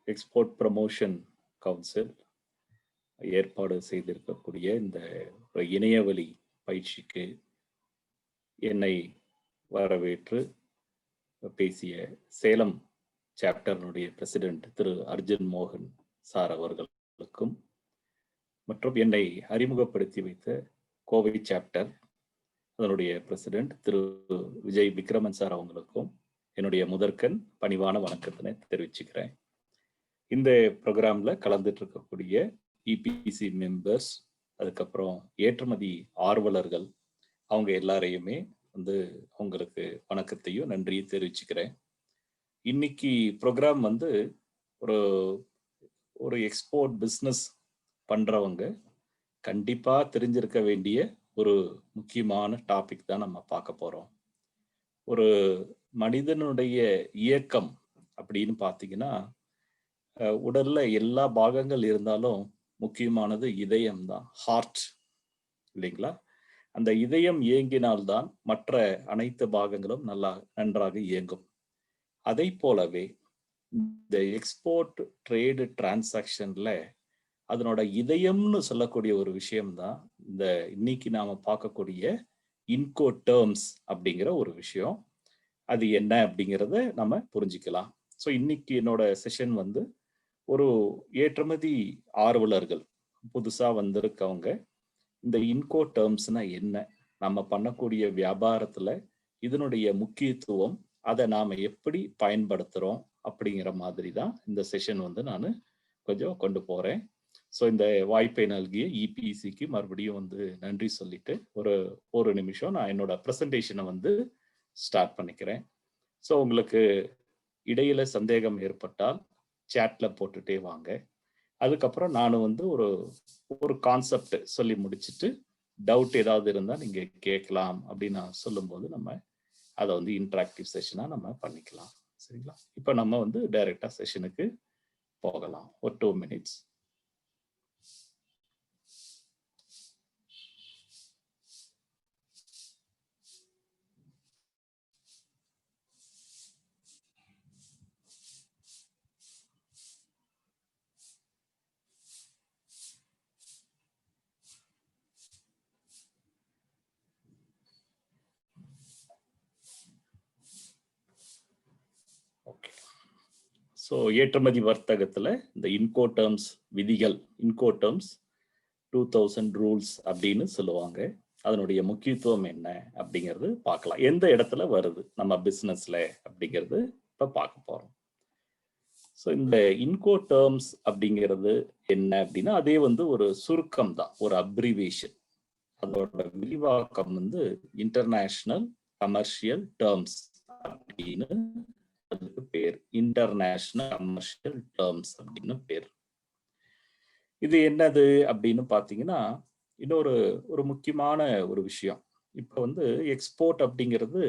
Export promotion council ஏற்பாடு செய்திருக்கக்கூடிய இந்த இணையவழி பயிற்சிக்கு என்னை வரவேற்று பேசிய சேலம் சாப்டர்னுடைய பிரசிடென்ட் திரு அர்ஜுன் மோகன் சார் அவர்களுக்கும் மற்றும் என்னை அறிமுகப்படுத்தி வைத்த கோவை சாப்டர் அதனுடைய பிரசிடென்ட் திரு விஜய் விக்ரமன் சார் அவங்களுக்கும் என்னுடைய முதற்கண் பணிவான வணக்கத்தினை தெரிவிச்சுக்கிறேன். இந்த ப்ரோக்ராம்ல கலந்துட்டு இருக்கக்கூடிய இபிசி மெம்பர்ஸ், அதுக்கப்புறம் ஏற்றுமதி ஆர்வலர்கள், அவங்க எல்லாரையுமே அவங்களுக்கு வணக்கத்தையும் நன்றியும் தெரிவிச்சுக்கிறேன். இன்னைக்கு ப்ரோக்ராம் ஒரு எக்ஸ்போர்ட் பிஸ்னஸ் பண்றவங்க கண்டிப்பா தெரிஞ்சிருக்க வேண்டிய ஒரு முக்கியமான டாபிக் தான் நம்ம பார்க்க போறோம். ஒரு மனிதனுடைய இயக்கம் அப்படின்னு பார்த்தீங்கன்னா, உடல்ல எல்லா பாகங்கள் இருந்தாலும் முக்கியமானது இதயம் தான், ஹார்ட் இல்லைங்களா? அந்த இதயம் இயங்கினால்தான் மற்ற அனைத்து பாகங்களும் நன்றாக இயங்கும். அதை போலவே இந்த எக்ஸ்போர்ட் ட்ரேடு டிரான்சாக்ஷன்ல அதனோட இதயம்னு சொல்லக்கூடிய ஒரு விஷயம்தான் இந்த இன்னைக்கு நாம பார்க்கக்கூடிய இன்கோ டேர்ம்ஸ் அப்படிங்கிற ஒரு விஷயம். அது என்ன அப்படிங்கிறத நம்ம புரிஞ்சுக்கலாம். ஸோ இன்னைக்கு என்னோட செஷன் ஒரு ஏற்றுமதி ஆர்வலர்கள் புதுசா வந்திருக்கவங்க இந்த இன்கோ டேர்ம்ஸ்னா என்ன, நம்ம பண்ணக்கூடிய வியாபாரத்துல இதனுடைய முக்கியத்துவம், அதை நாம எப்படி பயன்படுத்துறோம் அப்படிங்கிற மாதிரி தான் இந்த செஷன் நான் கொஞ்சம் கொண்டு போறேன். ஸோ இந்த வாய்ப்பை நல்கிய இபிசிக்கு மறுபடியும் நன்றி சொல்லிட்டு ஒரு நிமிஷம் நான் என்னோட ப்ரெசன்டேஷனை ஸ்டார்ட் பண்ணிக்கிறேன். ஸோ உங்களுக்கு இடையில சந்தேகம் ஏற்பட்டால் சேட்ல போட்டுட்டே வாங்க. அதுக்கப்புறம் நான் ஒரு கான்செப்ட் சொல்லி முடிச்சுட்டு டவுட் ஏதாவது இருந்தால் நீங்க கேட்கலாம் அப்படின்னு நான் சொல்லும்போது நம்ம அதை இன்டராக்டிவ் செஷனா நம்ம பண்ணிக்கலாம். சரிங்களா? இப்போ நம்ம டைரக்டா செஷனுக்கு போகலாம். ஒரு 2 minutes. ஸோ ஏற்றுமதி வர்த்தகத்துல இந்த இன்கோ டேர்ம்ஸ் விதிகள், இன்கோ டேர்ம்ஸ் 2000 ரூல்ஸ் அப்படின்னு சொல்லுவாங்க. அதனுடைய முக்கியத்துவம் என்ன அப்படிங்கிறது பார்க்கலாம். எந்த இடத்துல வருது நம்ம பிசினஸ்ல அப்படிங்கிறது இப்ப பார்க்க போறோம். ஸோ இந்த இன்கோ டேர்ம்ஸ் அப்படிங்கிறது என்ன அப்படின்னா, அதே ஒரு சுருக்கம் தான், ஒரு அப்ரிவேஷன். அதோட விரிவாக்கம் இன்டர்நேஷனல் கமர்ஷியல் டேர்ம்ஸ் அப்படின்னு அதுக்கு பேர். இன்டர்நேஷனல் கமர்ஷியல் டேர்ம்ஸ் அப்படின்னு பேர். இது என்னது அப்படின்னு பாத்தீங்கன்னா, ஒரு முக்கியமான ஒரு விஷயம். இப்ப எக்ஸ்போர்ட் அப்படிங்கிறது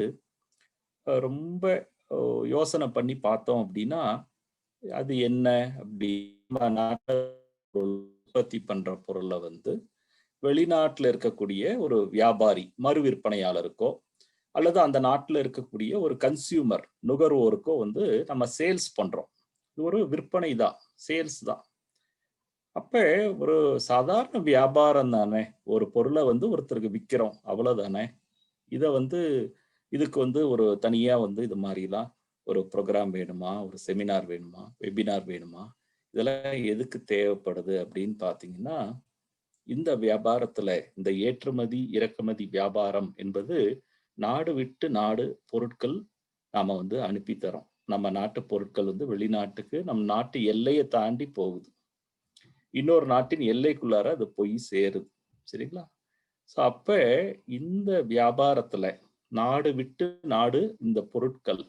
ரொம்ப யோசனை பண்ணி பார்த்தோம் அப்படின்னா, அது என்ன அப்படி, உற்பத்தி பண்ற பொருளை வெளிநாட்டுல இருக்கக்கூடிய ஒரு வியாபாரி, மறு விற்பனையாளருக்கோ அல்லது அந்த நாட்டில் இருக்கக்கூடிய ஒரு கன்சியூமர், நுகர்வோருக்கோ நம்ம சேல்ஸ் பண்றோம். இது ஒரு விற்பனை தான், சேல்ஸ் தான். அப்ப ஒரு சாதாரண வியாபாரம் தானே, ஒரு பொருளை ஒருத்தருக்கு விற்கிறோம், அவ்வளவுதானே. இதை இதுக்கு ஒரு தனியா இது மாதிரிலாம் ஒரு ப்ரோக்ராம் வேணுமா, ஒரு செமினார் வேணுமா, வெபினார் வேணுமா, இதெல்லாம் எதுக்கு தேவைப்படுது அப்படின்னு பாத்தீங்கன்னா, இந்த வியாபாரத்துல, இந்த ஏற்றுமதி இறக்குமதி வியாபாரம் என்பது நாடு விட்டு நாடு பொருட்கள் நாம அனுப்பி தரோம். நம்ம நாட்டு பொருட்கள் வெளிநாட்டுக்கு நம் நாட்டு எல்லையை தாண்டி போகுது, இன்னொரு நாட்டின் எல்லைக்குள்ளார அது போய் சேருது. சரிங்களா? ஸோ அப்ப இந்த வியாபாரத்துல நாடு விட்டு நாடு இந்த பொருட்கள்,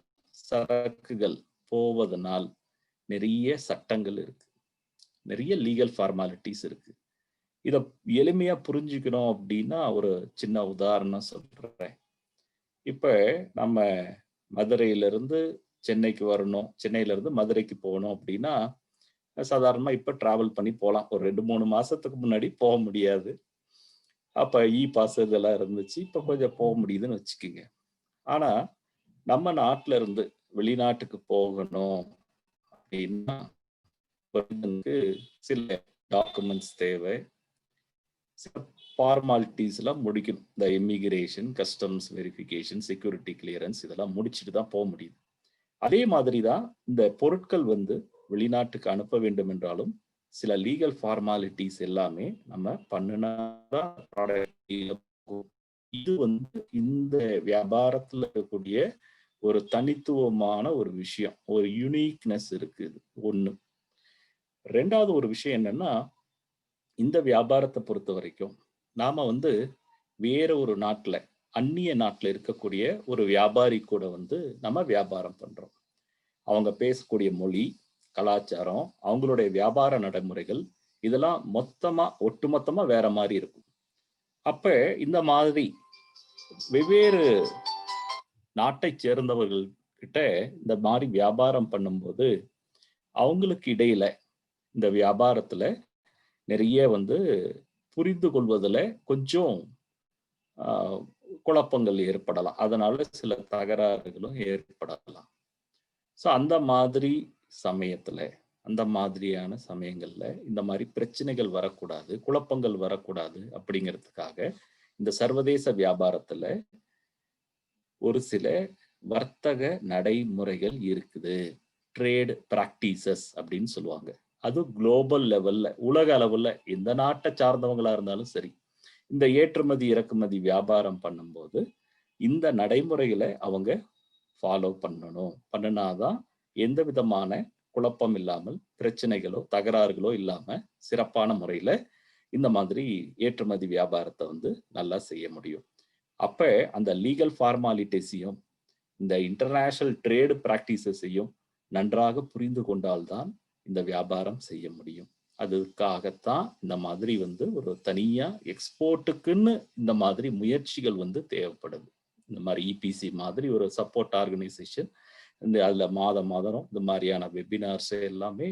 சரக்குகள் போவதனால் நிறைய சட்டங்கள் இருக்கு, நிறைய லீகல் ஃபார்மாலிட்டிஸ் இருக்கு. இத எளிமையா புரிஞ்சுக்கணும் அப்படின்னா ஒரு சின்ன உதாரணம் சொல்றேன். இப்ப நம்ம மதுரையிலிருந்து சென்னைக்கு வரணும், சென்னையில இருந்து மதுரைக்கு போகணும் அப்படின்னா சாதாரணமா இப்ப டிராவல் பண்ணி போகலாம். ஒரு 2-3 மாசத்துக்கு முன்னாடி போக முடியாது. அப்ப பாஸ் இதெல்லாம் இருந்துச்சு. இப்ப கொஞ்சம் போக முடியுதுன்னு வச்சுக்கோங்க. ஆனா நம்ம நாட்டுல இருந்து வெளிநாட்டுக்கு போகணும் அப்படின்னா சில டாக்குமெண்ட்ஸ் தேவை, சில ஃபார்மாலிட்டிஸ் எல்லாம் முடிக்கணும். இந்த immigration, customs verification, security clearance இதெல்லாம் முடிச்சுட்டு தான் போக முடியுது. அதே மாதிரி தான் இந்த பொருட்கள் வெளிநாட்டுக்கு அனுப்ப வேண்டும் என்றாலும் சில லீகல் ஃபார்மாலிட்டிஸ் எல்லாமே நம்ம பண்ணினாதான் இது இந்த வியாபாரத்துல இருக்கக்கூடிய ஒரு தனித்துவமான ஒரு விஷயம், ஒரு யூனிக்னஸ் இருக்குது ஒண்ணு. ரெண்டாவது ஒரு விஷயம் என்னன்னா, இந்த வியாபாரத்தை பொறுத்த வரைக்கும் நாம வேற ஒரு நாட்டுல, அந்நிய நாட்டுல இருக்கக்கூடிய ஒரு வியாபாரி கூட நம்ம வியாபாரம் பண்றோம். அவங்க பேசக்கூடிய மொழி, கலாச்சாரம், அவங்களுடைய வியாபார நடைமுறைகள் இதெல்லாம் ஒட்டுமொத்தமா வேற மாதிரி இருக்கும். அப்ப இந்த மாதிரி வெவ்வேறு நாட்டை சேர்ந்தவர்கள் கிட்ட இந்த மாதிரி வியாபாரம் பண்ணும்போது அவங்களுக்கு இடையில இந்த வியாபாரத்துல நிறைய புரிந்து கொள்வதில் கொஞ்சம் குழப்பங்கள் ஏற்படலாம். அதனால சில தகராறுகளும் ஏற்படலாம். ஸோ அந்த மாதிரியான சமயங்கள்ல இந்த மாதிரி பிரச்சனைகள் வரக்கூடாது, குழப்பங்கள் வரக்கூடாது அப்படிங்கிறதுக்காக இந்த சர்வதேச வியாபாரத்துல ஒரு சில வர்த்தக நடைமுறைகள் இருக்குது. ட்ரேட் பிராக்டிசஸ் அப்படின்னு சொல்லுவாங்க. அது குளோபல் லெவல்ல, உலக அளவுல எந்த நாட்டை சார்ந்தவங்களா இருந்தாலும் சரி, இந்த ஏற்றுமதி இறக்குமதி வியாபாரம் பண்ணும்போது இந்த நடைமுறைகளை அவங்க ஃபாலோ பண்ணணும். பண்ணினாதான் எந்த விதமான குழப்பம் இல்லாமல், பிரச்சனைகளோ தகராறுகளோ இல்லாம சிறப்பான முறையில இந்த மாதிரி ஏற்றுமதி வியாபாரத்தை நல்லா செய்ய முடியும். அப்ப அந்த லீகல் ஃபார்மாலிட்டிஸையும் இந்த இன்டர்நேஷனல் ட்ரேடு பிராக்டிசஸையும் நன்றாக புரிந்து கொண்டால்தான் இந்த வியாபாரம் செய்ய முடியும். அதுக்காகத்தான் இந்த மாதிரி ஒரு தனியா எக்ஸ்போர்ட்டுக்குன்னு இந்த மாதிரி முயற்சிகள் தேவைப்படுது. இந்த மாதிரி இபிசி மாதிரி ஒரு சப்போர்ட் ஆர்கனைசேஷன் அதுல மாதம் இந்த மாதிரியான வெபினார்ஸ் எல்லாமே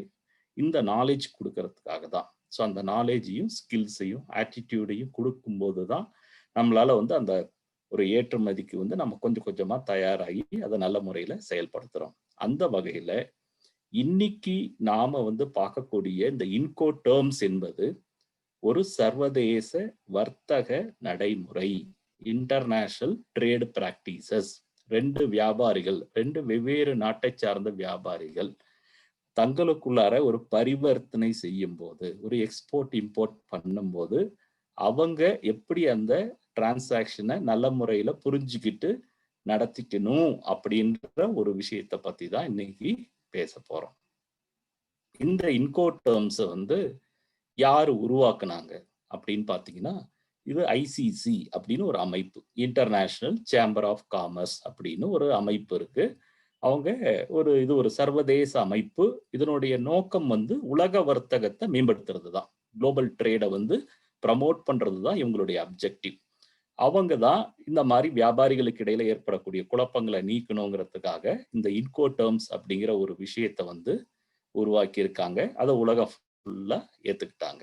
இந்த நாலேஜ் கொடுக்கறதுக்காக தான். ஸோ அந்த நாலேஜையும் ஸ்கில்ஸையும் ஆட்டிடியூடையும் கொடுக்கும்போது தான் நம்மளால அந்த ஒரு ஏற்றுமதிக்கு நம்ம கொஞ்சம் கொஞ்சமா தயாராகி அதை நல்ல முறையில செயல்படுத்துறோம். அந்த வகையில இன்னைக்கு நாம பார்க்கக்கூடிய இந்த இன்கோ டேர்ம்ஸ் என்பது ஒரு சர்வதேச வர்த்தக நடைமுறை, இன்டர்நேஷனல் ட்ரேட் பிராக்டிசஸ். ரெண்டு வெவ்வேறு நாட்டை சார்ந்த வியாபாரிகள் தங்களுக்குள்ளார ஒரு பரிவர்த்தனை செய்யும் போது, ஒரு எக்ஸ்போர்ட் இம்போர்ட் பண்ணும்போது அவங்க எப்படி அந்த டிரான்சாக்ஷனை நல்ல முறையில புரிஞ்சுக்கிட்டு நடத்திக்கணும் அப்படின்ற ஒரு விஷயத்தை பத்தி தான் இன்னைக்கு பேச போறோம். இந்த இன்கோ டேர்ம்ஸ் யாரு உருவாக்குனாங்க அப்படின்னு பாத்தீங்கன்னா, இது ஐசிசி அப்படின்னு ஒரு அமைப்பு, இன்டர்நேஷனல் சேம்பர் ஆஃப் காமர்ஸ் அப்படின்னு ஒரு அமைப்பு இருக்கு. அவங்க இது ஒரு சர்வதேச அமைப்பு. இதனுடைய நோக்கம் உலக வர்த்தகத்தை மேம்படுத்துறது தான், குளோபல் ட்ரேடை ப்ரமோட் பண்றது தான் இவங்களுடைய அப்ஜெக்டிவ். அவங்க தான் இந்த மாதிரி வியாபாரிகளுக்கு இடையில ஏற்படக்கூடிய குழப்பங்களை நீக்கணுங்கிறதுக்காக இந்த இன்கோ டேர்ம்ஸ் அப்படிங்கிற ஒரு விஷயத்தை உருவாக்கி இருக்காங்க. அதை உலகம் ஃபுல்லா ஏத்துக்கிட்டாங்க.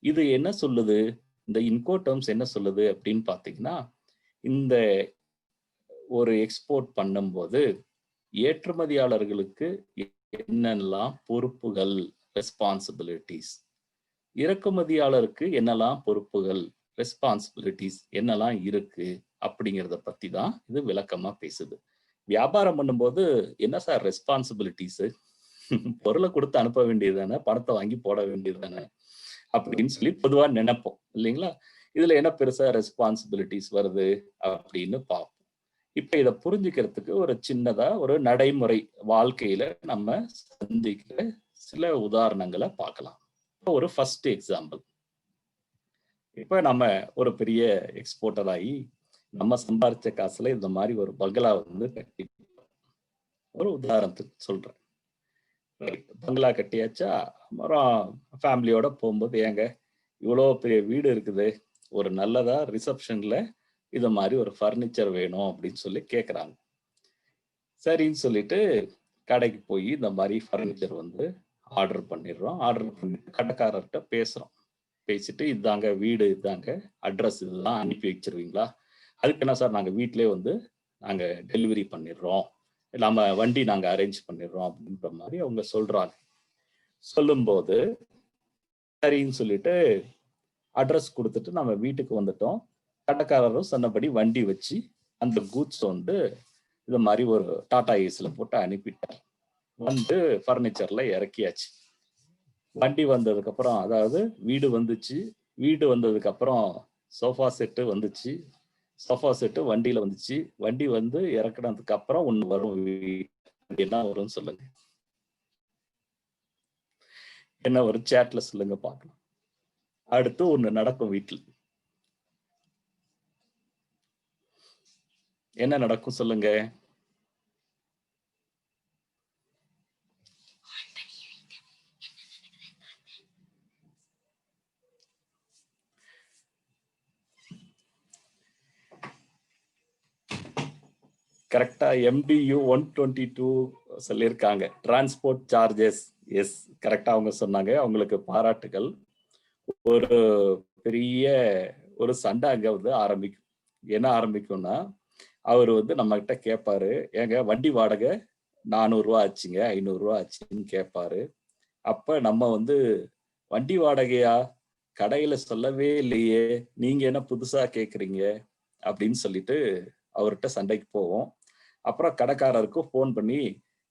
இது என்ன சொல்லுது, இந்த இன்கோ டேர்ம்ஸ் என்ன சொல்லுது அப்படின்னு பாத்தீங்கன்னா, இந்த ஒரு எக்ஸ்போர்ட் பண்ணும்போது ஏற்றுமதியாளர்களுக்கு என்னெல்லாம் பொறுப்புகள், ரெஸ்பான்சிபிலிட்டிஸ், இறக்குமதியாளருக்கு என்னெல்லாம் பொறுப்புகள், ரெஸ்பான்சிபிலிட்டிஸ் என்னெல்லாம் இருக்கு அப்படிங்கிறத பத்தி தான் இது விளக்கமா பேசுது. வியாபாரம் பண்ணும்போது என்ன சார் ரெஸ்பான்சிபிலிட்டிஸ், பொருளை கொடுத்து அனுப்ப வேண்டியது தானே, பணத்தை வாங்கி போட வேண்டியது தானே அப்படின்னு சொல்லி பொதுவா நினைப்போம் இல்லைங்களா? இதுல என்ன பெருசா ரெஸ்பான்சிபிலிட்டிஸ் வருது அப்படின்னு பார்ப்போம். இப்ப இதை புரிஞ்சுக்கிறதுக்கு ஒரு சின்னதா ஒரு நடைமுறை வாழ்க்கையில நம்ம சந்திக்கிற சில உதாரணங்களை பார்க்கலாம். ஒரு ஃபர்ஸ்ட் எக்ஸாம்பிள், இப்ப நம்ம ஒரு பெரிய எக்ஸ்போர்ட்டர் ஆகி நம்ம சம்பாரிச்ச காசுல இந்த மாதிரி ஒரு பங்களா கட்டி, ஒரு உதாரணத்துக்கு சொல்றேன். பங்களா கட்டியாச்சா, அப்புறம் ஃபேமிலியோட போகும்போது, ஏங்க இவ்வளோ பெரிய வீடு இருக்குது, ஒரு நல்லதா ரிசப்ஷன்ல இது மாதிரி ஒரு ஃபர்னிச்சர் வேணும் அப்படின்னு சொல்லி கேட்குறாங்க. சரின்னு சொல்லிட்டு கடைக்கு போய் இந்த மாதிரி ஃபர்னிச்சர் ஆர்டர் பண்ணிடுறோம். ஆர்டர் பண்ணிட்டு கடைக்காரர்கிட்ட பேசுறோம். பேசிட்டு, இதாங்க வீடு, இதாங்க அட்ரஸ், இதெல்லாம் அனுப்பி வச்சிருவீங்களா? அதுக்கு என்ன சார், நாங்கள் வீட்டிலே நாங்கள் டெலிவரி பண்ணிடுறோம், நம்ம வண்டி நாங்கள் அரேஞ்ச் பண்ணிடுறோம் அப்படின்ற மாதிரி அவங்க சொல்றாங்க. சொல்லும்போது சரின்னு சொல்லிட்டு அட்ரஸ் கொடுத்துட்டு நம்ம வீட்டுக்கு வந்துட்டோம். கடைக்காரரும் சொன்னபடி வண்டி வச்சு அந்த கூட்ஸ் வந்து இது மாதிரி ஒரு டாடா ஏஸ்ல போட்டு அனுப்பிட்டார். வந்து ஃபர்னிச்சர்ல இறக்கியாச்சு. வண்டி வந்ததுக்கு அப்புறம், அதாவது வீடு வந்துச்சு. வீடு வந்ததுக்கு அப்புறம் சோஃபா செட்டு வந்துச்சு. சோஃபா செட்டு வண்டியில வந்துச்சு. வண்டி வந்து இறக்குனதுக்கு அப்புறம் ஒண்ணு வரும். என்ன வரும்னு சொல்லுங்க. என்ன வரும்? சேட்ல சொல்லுங்க பார்க்கலாம். அடுத்து ஒண்ணு நடக்கும் வீட்டில். என்ன நடக்கும் சொல்லுங்க. கரெக்டா MDU 122 சொல்லியிருக்காங்க. Transport charges. எஸ், கரெக்டா அவங்க சொன்னாங்க. அவங்களுக்கு பாராட்டுகள். ஒரு பெரிய ஒரு சண்டை அங்க வந்து ஆரம்பிக்கும். என்ன ஆரம்பிக்கும்னா, அவர் வந்து நம்ம கிட்ட கேட்பாரு, ஏங்க வண்டி வாடகை 400 ரூபா ஆச்சுங்க, 500 ரூபா ஆச்சுன்னு கேட்பாரு. அப்ப நம்ம வந்து வண்டி வாடகையா, கடையில சொல்லவே இல்லையே, நீங்க என்ன புதுசா கேக்குறீங்க அப்படின்னு சொல்லிட்டு அவர்கிட்ட சண்டைக்கு போவோம். அப்புறம் கடைக்காரருக்கு ஃபோன் பண்ணி,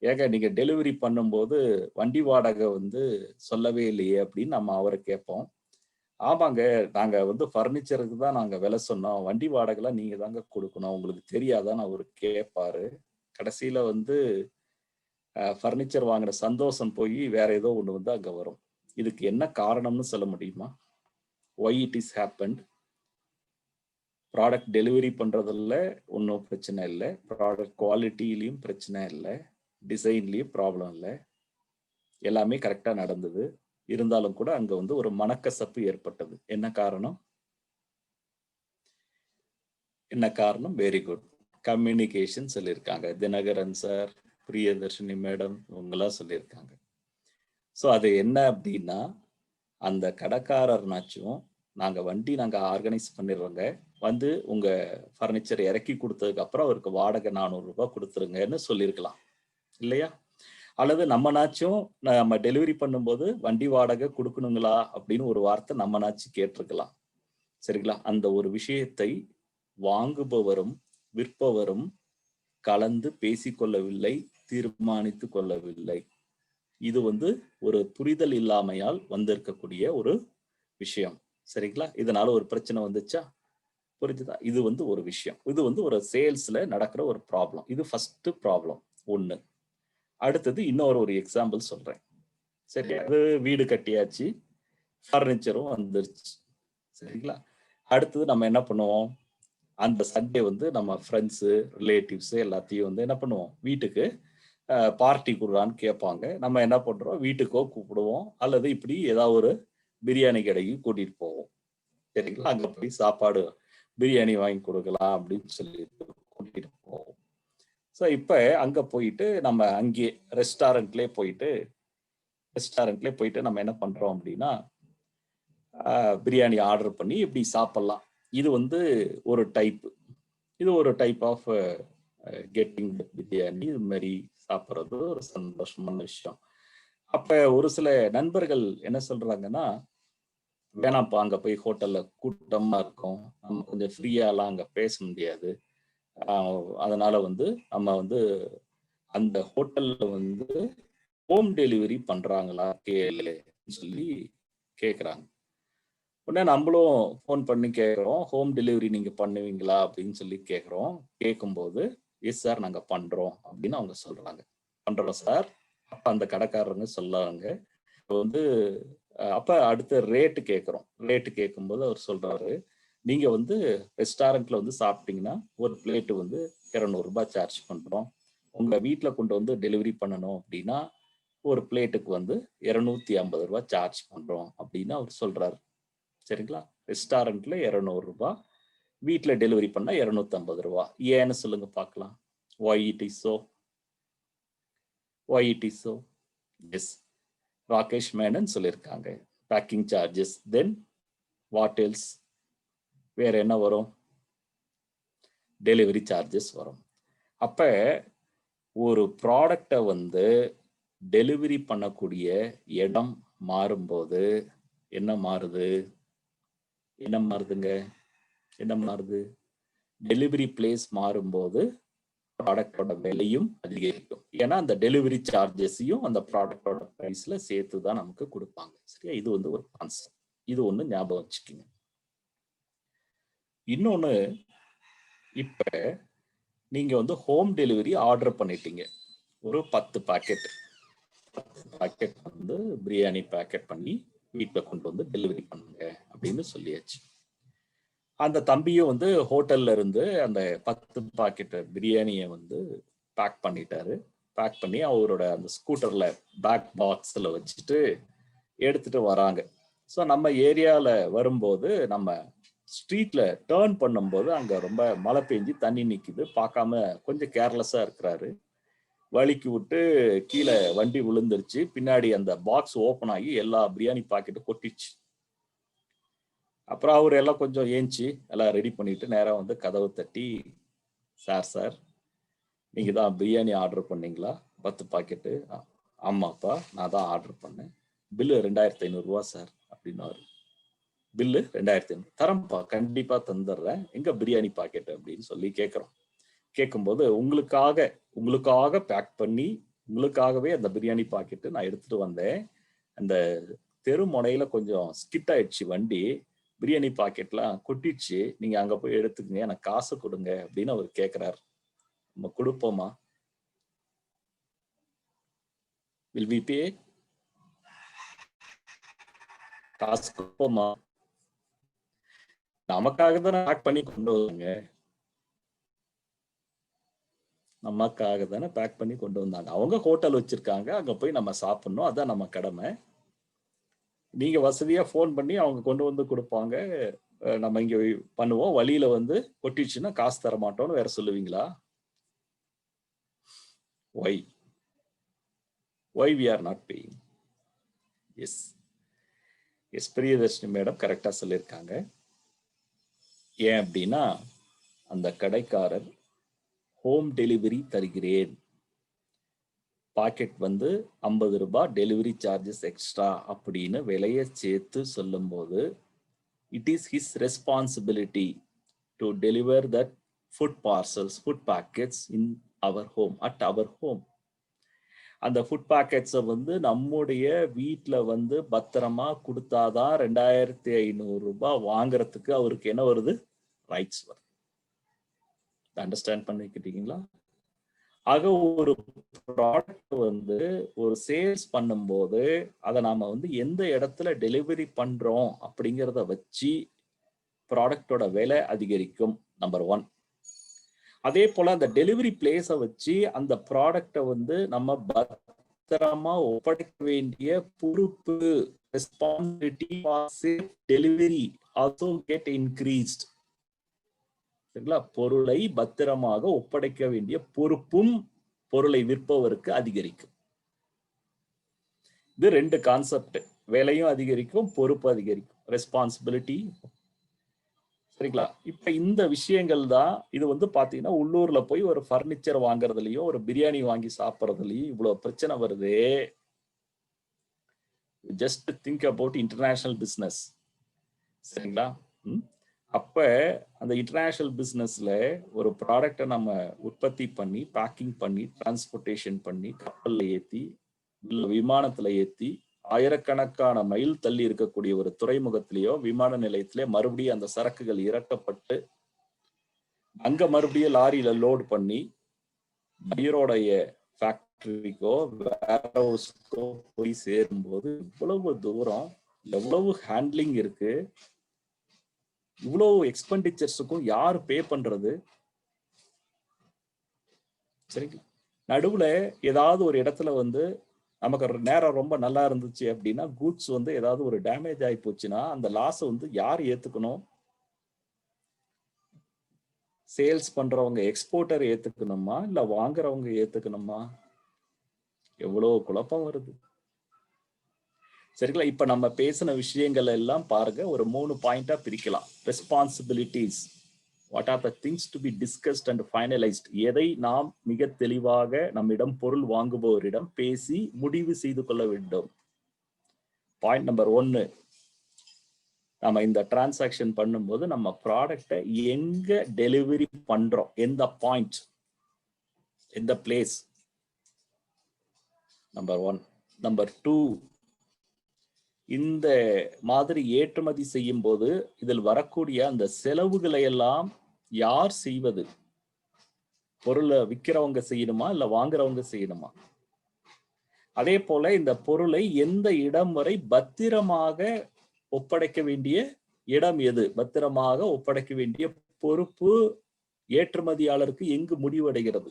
ஏங்க நீங்க டெலிவரி பண்ணும்போது வண்டி வாடகை வந்து சொல்லவே இல்லையே அப்படின்னு நம்ம அவரை கேட்போம். ஆமாங்க, நாங்க வந்து ஃபர்னிச்சருக்கு தான் நாங்க விலை சொன்னோம். வண்டி வாடகைலாம் நீங்க தாங்க குடுக்கணும். உங்களுக்கு தெரியாதான்னு அவரு கேட்பாரு. கடைசியில வந்து ஃபர்னிச்சர் வாங்குன சந்தோஷம் போயி வேற ஏதோ ஒண்ணு வந்து அங்க வரும். இதுக்கு என்ன காரணம்னு சொல்ல முடியுமா? Why it is happened? Product delivery பண்றதுல ஒன்றும் பிரச்சனை இல்லை. ப்ராடக்ட் குவாலிட்டிலையும் பிரச்சனை இல்லை. டிசைன்லயும் ப்ராப்ளம் இல்லை. எல்லாமே கரெக்டா நடந்தது. இருந்தாலும் கூட அங்க வந்து ஒரு மனக்கசப்பு ஏற்பட்டது. என்ன காரணம்? என்ன காரணம்? Very good. கம்யூனிகேஷன் சொல்லியிருக்காங்க. தினகரன் சார், பிரியதர்ஷினி மேடம் இவங்கெல்லாம் சொல்லியிருக்காங்க. ஸோ அது என்ன அப்படின்னா, அந்த கடைக்காரர்னாச்சும் நாங்க ஆர்கனைஸ் பண்ணிடுறோங்க, வந்து உங்க ஃபர்னிச்சர் இறக்கி கொடுத்ததுக்கு அப்புறம் அவருக்கு வாடகை 400 ரூபாய் கொடுத்துருங்கன்னு சொல்லியிருக்கலாம் இல்லையா? அல்லது நம்மனாச்சும் நம்ம டெலிவரி பண்ணும்போது வண்டி வாடகை கொடுக்கணுங்களா அப்படின்னு ஒரு வார்த்தை நம்மனாச்சும் கேட்டிருக்கலாம். சரிங்களா? அந்த ஒரு விஷயத்தை வாங்குபவரும் விற்பவரும் கலந்து பேசிக்கொள்ளவில்லை, தீர்மானித்து கொள்ளவில்லை. இது வந்து ஒரு புரிதல் இல்லாமையால் வந்திருக்கக்கூடிய ஒரு விஷயம். சரிங்களா? இதனால ஒரு பிரச்சனை வந்துச்சா? புரிஞ்சுதா? இது வந்து ஒரு விஷயம். இது வந்து ஒரு சேல்ஸ்ல நடக்கிற ஒரு ப்ராப்ளம். இது ஃபர்ஸ்ட் ப்ராப்ளம் ஒண்ணு. அடுத்தது ஒரு எக்ஸாம்பிள் சொல்றேன். சரி, அது வீடு கட்டியாச்சு, ஃபர்னிச்சரும் வந்துருச்சு. சரிங்களா? அடுத்தது நம்ம என்ன பண்ணுவோம்? அந்த சண்டே வந்து நம்ம ஃப்ரெண்ட்ஸு, ரிலேட்டிவ்ஸு எல்லாத்தையும் வந்து என்ன பண்ணுவோம்? வீட்டுக்கு பார்ட்டி குடுறான்னு கேட்பாங்க. நம்ம என்ன பண்றோம்? வீட்டுக்கோ கூப்பிடுவோம். அல்லது இப்படி ஏதாவது ஒரு பிரியாணி கடைக்கு கூட்டிட்டு போவோம். சரிங்களா? அங்க போய் சாப்பாடு பிரியாணி வாங்கி கொடுக்கலாம் அப்படின்னு சொல்லிட்டு கூட்டிட்டு போவோம். ஸோ இப்ப அங்க போயிட்டு நம்ம அங்கேயே ரெஸ்டாரண்ட்லேயே போயிட்டு நம்ம என்ன பண்றோம் அப்படின்னா, பிரியாணி ஆர்டர் பண்ணி இப்படி சாப்பிடலாம். இது வந்து ஒரு டைப். இது ஒரு டைப் ஆஃப் கெட்டிங் பிரியாணி. இது மாதிரி சாப்பிட்றது ஒரு சந்தோஷமான விஷயம். அப்ப ஒரு சில நண்பர்கள் என்ன சொல்றாங்கன்னா, வேணாம்ப்பா அங்க போய் ஹோட்டல்ல கூட்டமா இருக்கும். நம்ம கொஞ்சம் ஃப்ரீயாலாம் அங்க பேச முடியாது. அதனால வந்து நம்ம வந்து அந்த ஹோட்டல்ல வந்து ஹோம் டெலிவரி பண்றாங்களா கேளுன்னு சொல்லி கேட்குறாங்க. உடனே நம்மளும் ஃபோன் பண்ணி கேட்குறோம். ஹோம் டெலிவரி நீங்க பண்ணுவீங்களா அப்படின்னு சொல்லி கேட்குறோம். கேட்கும்போது, எஸ் சார் நாங்க பண்றோம் அப்படின்னு அவங்க சொல்றாங்க. பண்றோம் சார். அப்ப அந்த கடைக்காரங்க சொல்றாங்க. வந்து அப்ப அடுத்த ரேட்டு கேட்குறோம். ரேட்டு கேட்கும்போது அவர் சொல்றாரு, நீங்க வந்து ரெஸ்டாரண்ட்ல வந்து சாப்பிட்டீங்கன்னா, ஒரு பிளேட் வந்து ரூ. 200 சார்ஜ் பண்றோம். உங்க வீட்ல கொண்டு வந்து டெலிவரி பண்ணணும் அப்படின்னா, ஒரு பிளேட்டுக்கு வந்து ரூ. 250 சார்ஜ் பண்றோம் அப்படின்னு அவர் சொல்றாரு. சரிங்களா? ரெஸ்டாரண்ட்ல ரூ. 200, வீட்ல டெலிவரி பண்ணா ரூ. 250. ஏன்னு சொல்லுங்க பார்க்கலாம். Why it is so? Why it is so? S. Rakesh Menon சொல்லியிருக்காங்க. Packing charges. Then what else? வேற என்ன வரும்? டெலிவரி சார்ஜஸ் வரும். அப்ப ஒரு ப்ராடக்டை வந்து டெலிவரி பண்ணக்கூடிய இடம் மாறும்போது என்ன மாறுது? என்ன மாறுதுங்க? என்ன மாறுது? டெலிவரி பிளேஸ் மாறும்போது ப்ராடக்டோட விலையும் அதிகரிக்கும். ஏன்னா அந்த டெலிவரி சார்ஜஸையும் அந்த ப்ராடக்டோட பிரைஸ்ல சேர்த்து தான் நமக்கு கொடுப்பாங்க. சரியா? இது வந்து ஒரு கான்செப்ட். இது ஒண்ணு ஞாபகம் வச்சுக்கோங்க. இன்னொன்னு, இப்ப நீங்க வந்து ஹோம் டெலிவரி ஆர்டர் பண்ணிட்டீங்க. ஒரு 10 பாக்கெட் வந்து பிரியாணி பேக்கெட் பண்ணி வீட்டில் கொண்டு வந்து டெலிவரி பண்ணுங்க அப்படின்னு சொல்லியாச்சு. அந்த தம்பியும் வந்து ஹோட்டல்ல இருந்து அந்த 10 பாக்கெட் பிரியாணியை வந்து பேக் பண்ணிட்டாரு. பேக் பண்ணி அவரோட அந்த ஸ்கூட்டர்ல பேக் பாக்ஸ்ல வச்சுட்டு எடுத்துட்டு வராங்க. ஸோ நம்ம ஏரியாவில் வரும்போது நம்ம ஸ்ட்ரீட்ல டேர்ன் பண்ணும்போது அங்க ரொம்ப மழை பெஞ்சு தண்ணி நிக்குது. பார்க்காம கொஞ்சம் கேர்லெஸ்ஸா இருக்கிறாரு. வலிக்கு விட்டு கீழே வண்டி விழுந்துருச்சு. பின்னாடி அந்த பாக்ஸ் ஓப்பன் ஆகி எல்லா பிரியாணி பாக்கெட்டும் கொட்டிச்சு. அப்புறம் அவர் எல்லாம் கொஞ்சம் ஏஞ்சி எல்லாம் ரெடி பண்ணிட்டு நேரா வந்து கதவை தட்டி, சார் நீங்க தான் பிரியாணி ஆர்டர் பண்ணீங்களா? 10 பாக்கெட்டு. ஆமாப்பா, நான் தான் ஆர்டர் பண்ணேன். பில்லு 2500 சார் அப்படின்னாரு. பில்லு 2500 தரம்பா, கண்டிப்பா தந்துடுறேன். எங்க பிரியாணி பாக்கெட் அப்படின்னு சொல்லி கேட்கும்போது, உங்களுக்காக பேக் பண்ணி உங்களுக்காகவே அந்த பிரியாணி பாக்கெட்டு நான் எடுத்துட்டு வந்தேன். அந்த தெரு முனையில கொஞ்சம் ஸ்கிட் ஆயிடுச்சு வண்டி. பிரியாணி பாக்கெட்லாம் கொட்டிடுச்சு. நீங்க அங்க போய் எடுத்துக்கங்க, எனக்கு காசு கொடுங்க அப்படின்னு அவர் கேட்கிறார். நம்ம கொடுப்போமா? Will we pay? காசு கொடுப்போமா? நமக்காக தானே பேக் பண்ணி கொண்டு வந்தாங்க. நமக்காக தானே பேக் பண்ணி கொண்டு வந்தாங்க. அவங்க ஹோட்டல் வச்சிருக்காங்க, அங்க போய் நம்ம சாப்பிடணும், அதான் நம்ம கடமை. நீங்க வசதியா ஃபோன் பண்ணி அவங்க கொண்டு வந்து கொடுப்பாங்க. நம்ம இங்க பண்ணுவோம். வழியில வந்து கொட்டிடுச்சுன்னா காசு தர மாட்டோம்னு வேற சொல்லுவீங்களா? Why we are not paying? Yes Priyadarshini madam கரெக்டா சொல்லியிருக்காங்க. ஏன் அப்படின்னா, அந்த கடைக்காரர் ஹோம் டெலிவரி தருகிறேன், பாக்கெட் வந்து 50 ரூபாய் டெலிவரி சார்ஜஸ் எக்ஸ்ட்ரா அப்படின்னு விலையை சேர்த்து சொல்லும்போது, it is his responsibility to deliver that food parcels, food packets in our home, at our home. அந்த ஃபுட் பாக்கெட்ஸை வந்து நம்முடைய வீட்டில் வந்து பத்திரமா கொடுத்தாதான் 2500 ரூபாய் வாங்குறதுக்கு அவருக்கு என்ன வருது? ரைட்ஸ் வருது. அண்டர்ஸ்டாண்ட் பண்ணிக்கிட்டீங்களா? ஆக ஒரு ப்ராடக்ட் வந்து ஒரு சேல்ஸ் பண்ணும்போது அதை நாம வந்து எந்த இடத்துல டெலிவரி பண்றோம் அப்படிங்கிறத வச்சு ப்ராடக்டோட விலை அதிகரிக்கும். நம்பர் 1. அதே போல அந்த டெலிவரி பிளேஸை வச்சு அந்த ப்ராடக்டை வந்து நம்ம பத்திரமா ஒப்படைக்க வேண்டிய பொறுப்பு, responsibility for safe delivery also get increased. சரிங்களா? பொருளை பத்திரமாக ஒப்படைக்க வேண்டிய பொறுப்பும் பொருளை விற்பவருக்கு அதிகரிக்கும். இது 2 கான்செப்ட். விலையும் அதிகரிக்கும், பொறுப்பு அதிகரிக்கும், ரெஸ்பான்சிபிலிட்டி. சரிங்களா? இப்ப இந்த விஷயங்கள் தான் இது வந்து பாத்தீங்கன்னா உள்ளூர்ல போய் ஒரு பர்னிச்சர் வாங்குறதுலயும் ஒரு பிரியாணி வாங்கி சாப்பிடுறதுலயும் இவ்வளவு பிரச்சனை வருது. Just think about international business. சரிங்களா? அப்ப அந்த இன்டர்நேஷனல் பிசினஸ்ல ஒரு ப்ராடக்டை நம்ம உற்பத்தி பண்ணி பேக்கிங் பண்ணி டிரான்ஸ்போர்ட்டேஷன் பண்ணி கப்பல்ல ஏத்தி விமானத்துல ஏத்தி ஆயிரக்கணக்கான மைல் தள்ளி இருக்கக்கூடிய ஒரு துறைமுகத்திலேயோ விமான நிலையத்திலே மறுபடியும் அந்த சரக்குகள் இறக்கப்பட்டு அங்க மறுபடியும் லாரியில லோட் பண்ணி பையரோடைய ஃபேக்டரிக்கோ வேர்ஹவுஸ்க்கோ போய் சேரும்போது இவ்வளவு தூரம், எவ்வளவு ஹேண்ட்லிங் இருக்கு, இவ்வளவு எக்ஸ்பெண்டிச்சர்ஸுக்கும் யார் பே பண்றது? சரிங்களா? நடுவுல ஏதாவது ஒரு இடத்துல வந்து நமக்கு நேரம் ரொம்ப நல்லா இருந்துச்சு அப்படின்னா கூட்ஸ் வந்து ஏதாவது ஒரு டேமேஜ் ஆகி போச்சுன்னா அந்த லாஸ் வந்து யார் ஏத்துக்கணும்? சேல்ஸ் பண்றவங்க எக்ஸ்போர்ட்டர் ஏத்துக்கணுமா இல்ல வாங்குறவங்க ஏத்துக்கணுமா? எவ்வளவு குழப்பம் வருது. சரிங்களா? இப்ப நம்ம பேசின விஷயங்கள் எல்லாம் பாருங்க, ஒரு 3 பாயிண்டா பிரிக்கலாம். Responsibilities, what are the things to be discussed and finalised, எதை நாம் மிக தெளிவாக நம்மிடம் பொருள் வாங்குபவரிடம் பேசி முடிவு செய்து கொள்ள வேண்டும். பாயிண்ட் நம்பர் 1, நம்ம இந்த டிரான்சாக்ஷன் பண்ணும்போது நம்ம ப்ராடக்டை எங்க டெலிவரி பண்றோம், எந்த பாயிண்ட், எந்த பிளேஸ், நம்பர் 1. நம்பர் 2, இந்த மாதிரி ஏற்றுமதி செய்யும் போது இதில் வரக்கூடிய அந்த செலவுகளை எல்லாம் யார் செய்வது? பொருளை விற்கிறவங்க செய்யணுமா இல்ல வாங்குறவங்க செய்யணுமா? அதே போல இந்த பொருளை எந்த இடம் வரை பத்திரமாக ஒப்படைக்க வேண்டிய இடம் எது? பத்திரமாக ஒப்படைக்க வேண்டிய பொறுப்பு ஏற்றுமதியாளருக்கு எங்கு முடிவடைகிறது?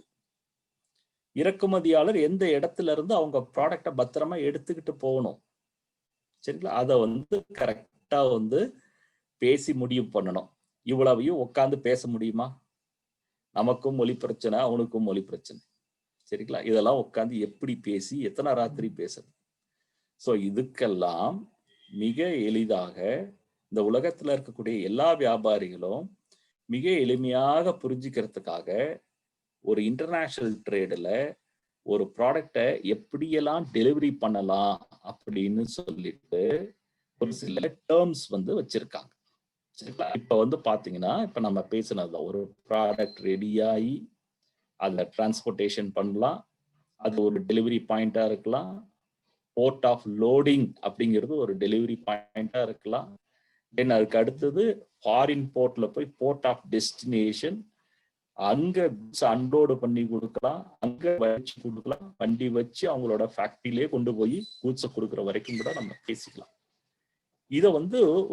இறக்குமதியாளர் எந்த இடத்துல இருந்து அவங்க ப்ராடக்டை பத்திரமா எடுத்துக்கிட்டு போகணும், சரிங்களா? அதை கரெக்டா பேசி முடிவு பண்ணணும். இவ்வளவையும் உட்காந்து பேச முடியுமா? நமக்கும் மொழி பிரச்சனை, அவனுக்கும் மொழி பிரச்சனை, சரிங்களா? இதெல்லாம் உட்காந்து எப்படி பேசி எத்தனை ராத்திரி பேசுறது? ஸோ இதுக்கெல்லாம் மிக எளிதாக இந்த உலகத்துல இருக்கக்கூடிய எல்லா வியாபாரிகளும் மிக எளிமையாக புரிஞ்சுக்கிறதுக்காக ஒரு இன்டர்நேஷனல் ட்ரேடில் ஒரு ப்ராடக்டை எப்படியெல்லாம் டெலிவரி பண்ணலாம் அப்படின்னு சொல்லிட்டு ஒரு சில டேர்ம்ஸ் வச்சிருக்காங்க, சரிங்களா? இப்ப பாத்தீங்கன்னா, இப்ப நம்ம பேசினது ஒரு ப்ராடக்ட் ரெடியாகி அதுல டிரான்ஸ்போர்ட்டேஷன் பண்ணலாம், அது ஒரு டெலிவரி பாயிண்டா இருக்கலாம், போர்ட் ஆஃப் லோடிங் அப்படிங்கிறது ஒரு டெலிவரி பாயிண்டா இருக்கலாம், தென் அதுக்கு அடுத்தது ஃபாரின் போர்ட்ல போய் போர்ட் ஆஃப் டெஸ்டினேஷன், அங்க அன்லோடு பண்ணி கொடுக்கலாம், அங்க வச்சு கொடுக்கலாம், வண்டி வச்சு அவங்களோட ஃபேக்டரியிலே கொண்டு போய் கூட்ஸை கொடுக்குற வரைக்கும் கூட நம்ம பேசிக்கலாம். இதை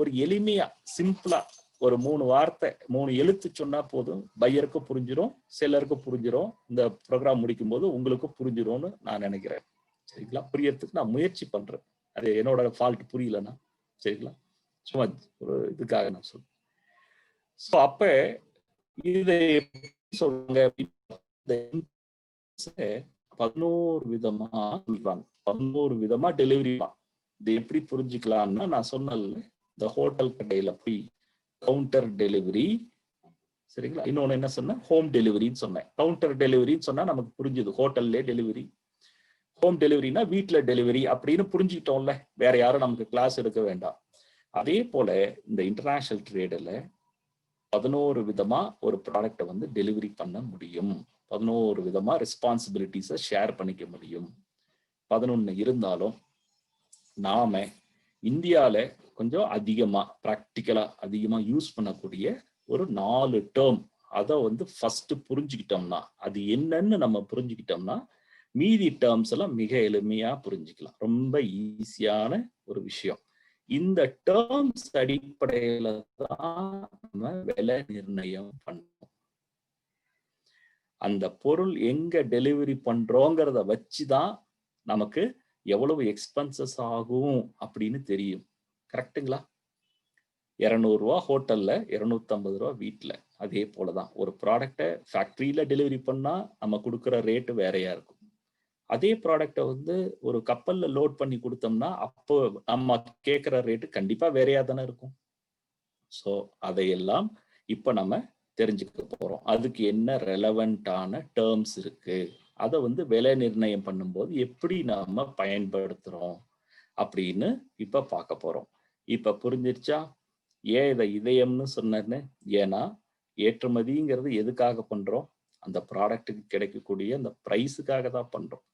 ஒரு எளிமையா சிம்பிளா ஒரு 3 வார்த்தை 3 எழுத்து சொன்னா போதும், பையருக்கு புரிஞ்சிடும், செல்லருக்கு புரிஞ்சிடும், இந்த ப்ரோக்ராம் முடிக்கும் போது உங்களுக்கு புரிஞ்சிடும்னு நான் நினைக்கிறேன், சரிங்களா? புரியறதுக்கு நான் முயற்சி பண்றேன், அது என்னோட ஃபால்ட் புரியலன்னா, சரிங்களா? சும்மா ஒரு இதுக்காக நான் சொல்றேன். ஸோ அப்ப இதை சொல்றாங்க, 11 விதமா சொல்றாங்க, 11 விதமா டெலிவரி. இது எப்படி புரிஞ்சுக்கலாம்னா, நான் சொன்னல இந்த ஹோட்டல் கடையில போய் கவுண்டர் டெலிவரி, சரிங்களா? இன்னொன்னு என்ன சொன்னேன், ஹோம் டெலிவரின்னு சொன்னேன். கவுண்டர் டெலிவரின்னு சொன்னா நமக்கு புரிஞ்சுது, ஹோட்டல்லே டெலிவரி. ஹோம் டெலிவரினா வீட்டுல டெலிவரி அப்படின்னு புரிஞ்சுக்கிட்டோம்ல, வேற யாரும் நமக்கு கிளாஸ் எடுக்க வேண்டாம். அதே போல இந்த இன்டர்நேஷனல் ட்ரேடில் 11 விதமா ஒரு ப்ராடக்டை டெலிவரி பண்ண முடியும், 11 விதமா ரெஸ்பான்சிபிலிட்டிஸை ஷேர் பண்ணிக்க முடியும். 11 இருந்தாலும் நாம இந்தியால கொஞ்சம் அதிகமா பிராக்டிக்கலா அதிகமா யூஸ் பண்ணக்கூடிய ஒரு 4 டேர்ம், அதை ஃபர்ஸ்ட் புரிஞ்சுக்கிட்டோம்னா, அது என்னன்னு நம்ம புரிஞ்சுக்கிட்டோம்னா மீதி டேர்ம்ஸ் எல்லாம் மிக எளிமையா புரிஞ்சுக்கலாம். ரொம்ப ஈஸியான ஒரு விஷயம். இந்த டேர்ம்ஸ் அடிப்படையில தான் நம்ம விலை நிர்ணயம் பண்ணணும். அந்த பொருள் எங்க டெலிவரி பண்றோங்கிறத வச்சுதான் நமக்கு எவ்வளவு எக்ஸ்பென்சஸ் ஆகும் அப்படின்னு தெரியும், கரெக்டுங்களா? 200 ரூபா ஹோட்டல்ல, 250 ரூபா வீட்டுல. அதே போலதான் ஒரு ப்ராடக்டை ஃபேக்டரியில டெலிவரி பண்ணா நம்ம கொடுக்குற ரேட்டு வேறையா இருக்கும். அதே ப்ராடக்டை ஒரு கப்பல்ல லோட் பண்ணி கொடுத்தோம்னா அப்போ நம்ம கேட்கிற ரேட்டு கண்டிப்பா வேறையா தானே இருக்கும். ஸோ அதையெல்லாம் இப்ப நம்ம தெரிஞ்சுக்க போறோம். அதுக்கு என்ன ரெலவெண்டான டேர்ம்ஸ் இருக்கு, அதை விலை நிர்ணயம் பண்ணும்போது எப்படி நாம பயன்படுத்துறோம் அப்படின்னு இப்ப பார்க்க போறோம். இப்ப புரிஞ்சிருச்சா ஏன் இதை இதயம்னு சொன்னேன்னு? ஏன்னா ஏற்றுமதிங்கிறது எதுக்காக பண்றோம்? அந்த ப்ராடக்ட்டுக்கு கிடைக்கக்கூடிய அந்த பிரைஸுக்காக தான் பண்றோம்,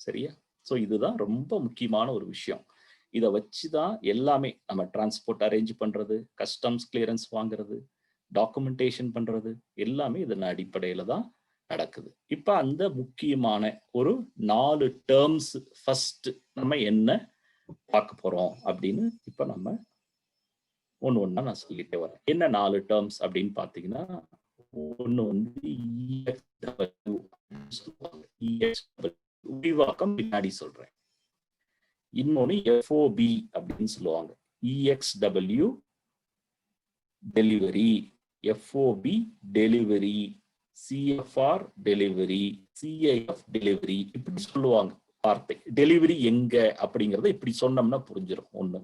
சரியா? ஸோ இதுதான் ரொம்ப முக்கியமான ஒரு விஷயம். இதை வச்சுதான் எல்லாமே நம்ம டிரான்ஸ்போர்ட் அரேஞ்ச் பண்றது, கஸ்டம்ஸ் கிளியரன்ஸ் வாங்குறது, டாக்குமெண்டேஷன் பண்றது எல்லாமே இதன் அடிப்படையில தான் நடக்குது. இப்ப அந்த முக்கியமான ஒரு 4 டேர்ம்ஸ் ஃபர்ஸ்ட் நம்ம என்ன பார்க்க போறோம் அப்படின்னு இப்ப நம்ம ஒண்ணு ஒண்ணா நான் சொல்லிட்டே வரேன். என்ன 4 டேர்ம்ஸ் அப்படின்னு பாத்தீங்கன்னா, ஒண்ணு EXW விரிவாக்கம் பின்னாடி சொல்றேன். இன்னொன்னு FOB அப்படின்னு சொல்லுவாங்க. EXW delivery, FOB delivery, CFR delivery, CIF delivery, இப்படி சொல்லுவாங்க வார்த்தை. டெலிவரி எங்க அப்படிங்கறத இப்படி சொன்னோம்னா புரிஞ்சிடும் ஒண்ணு.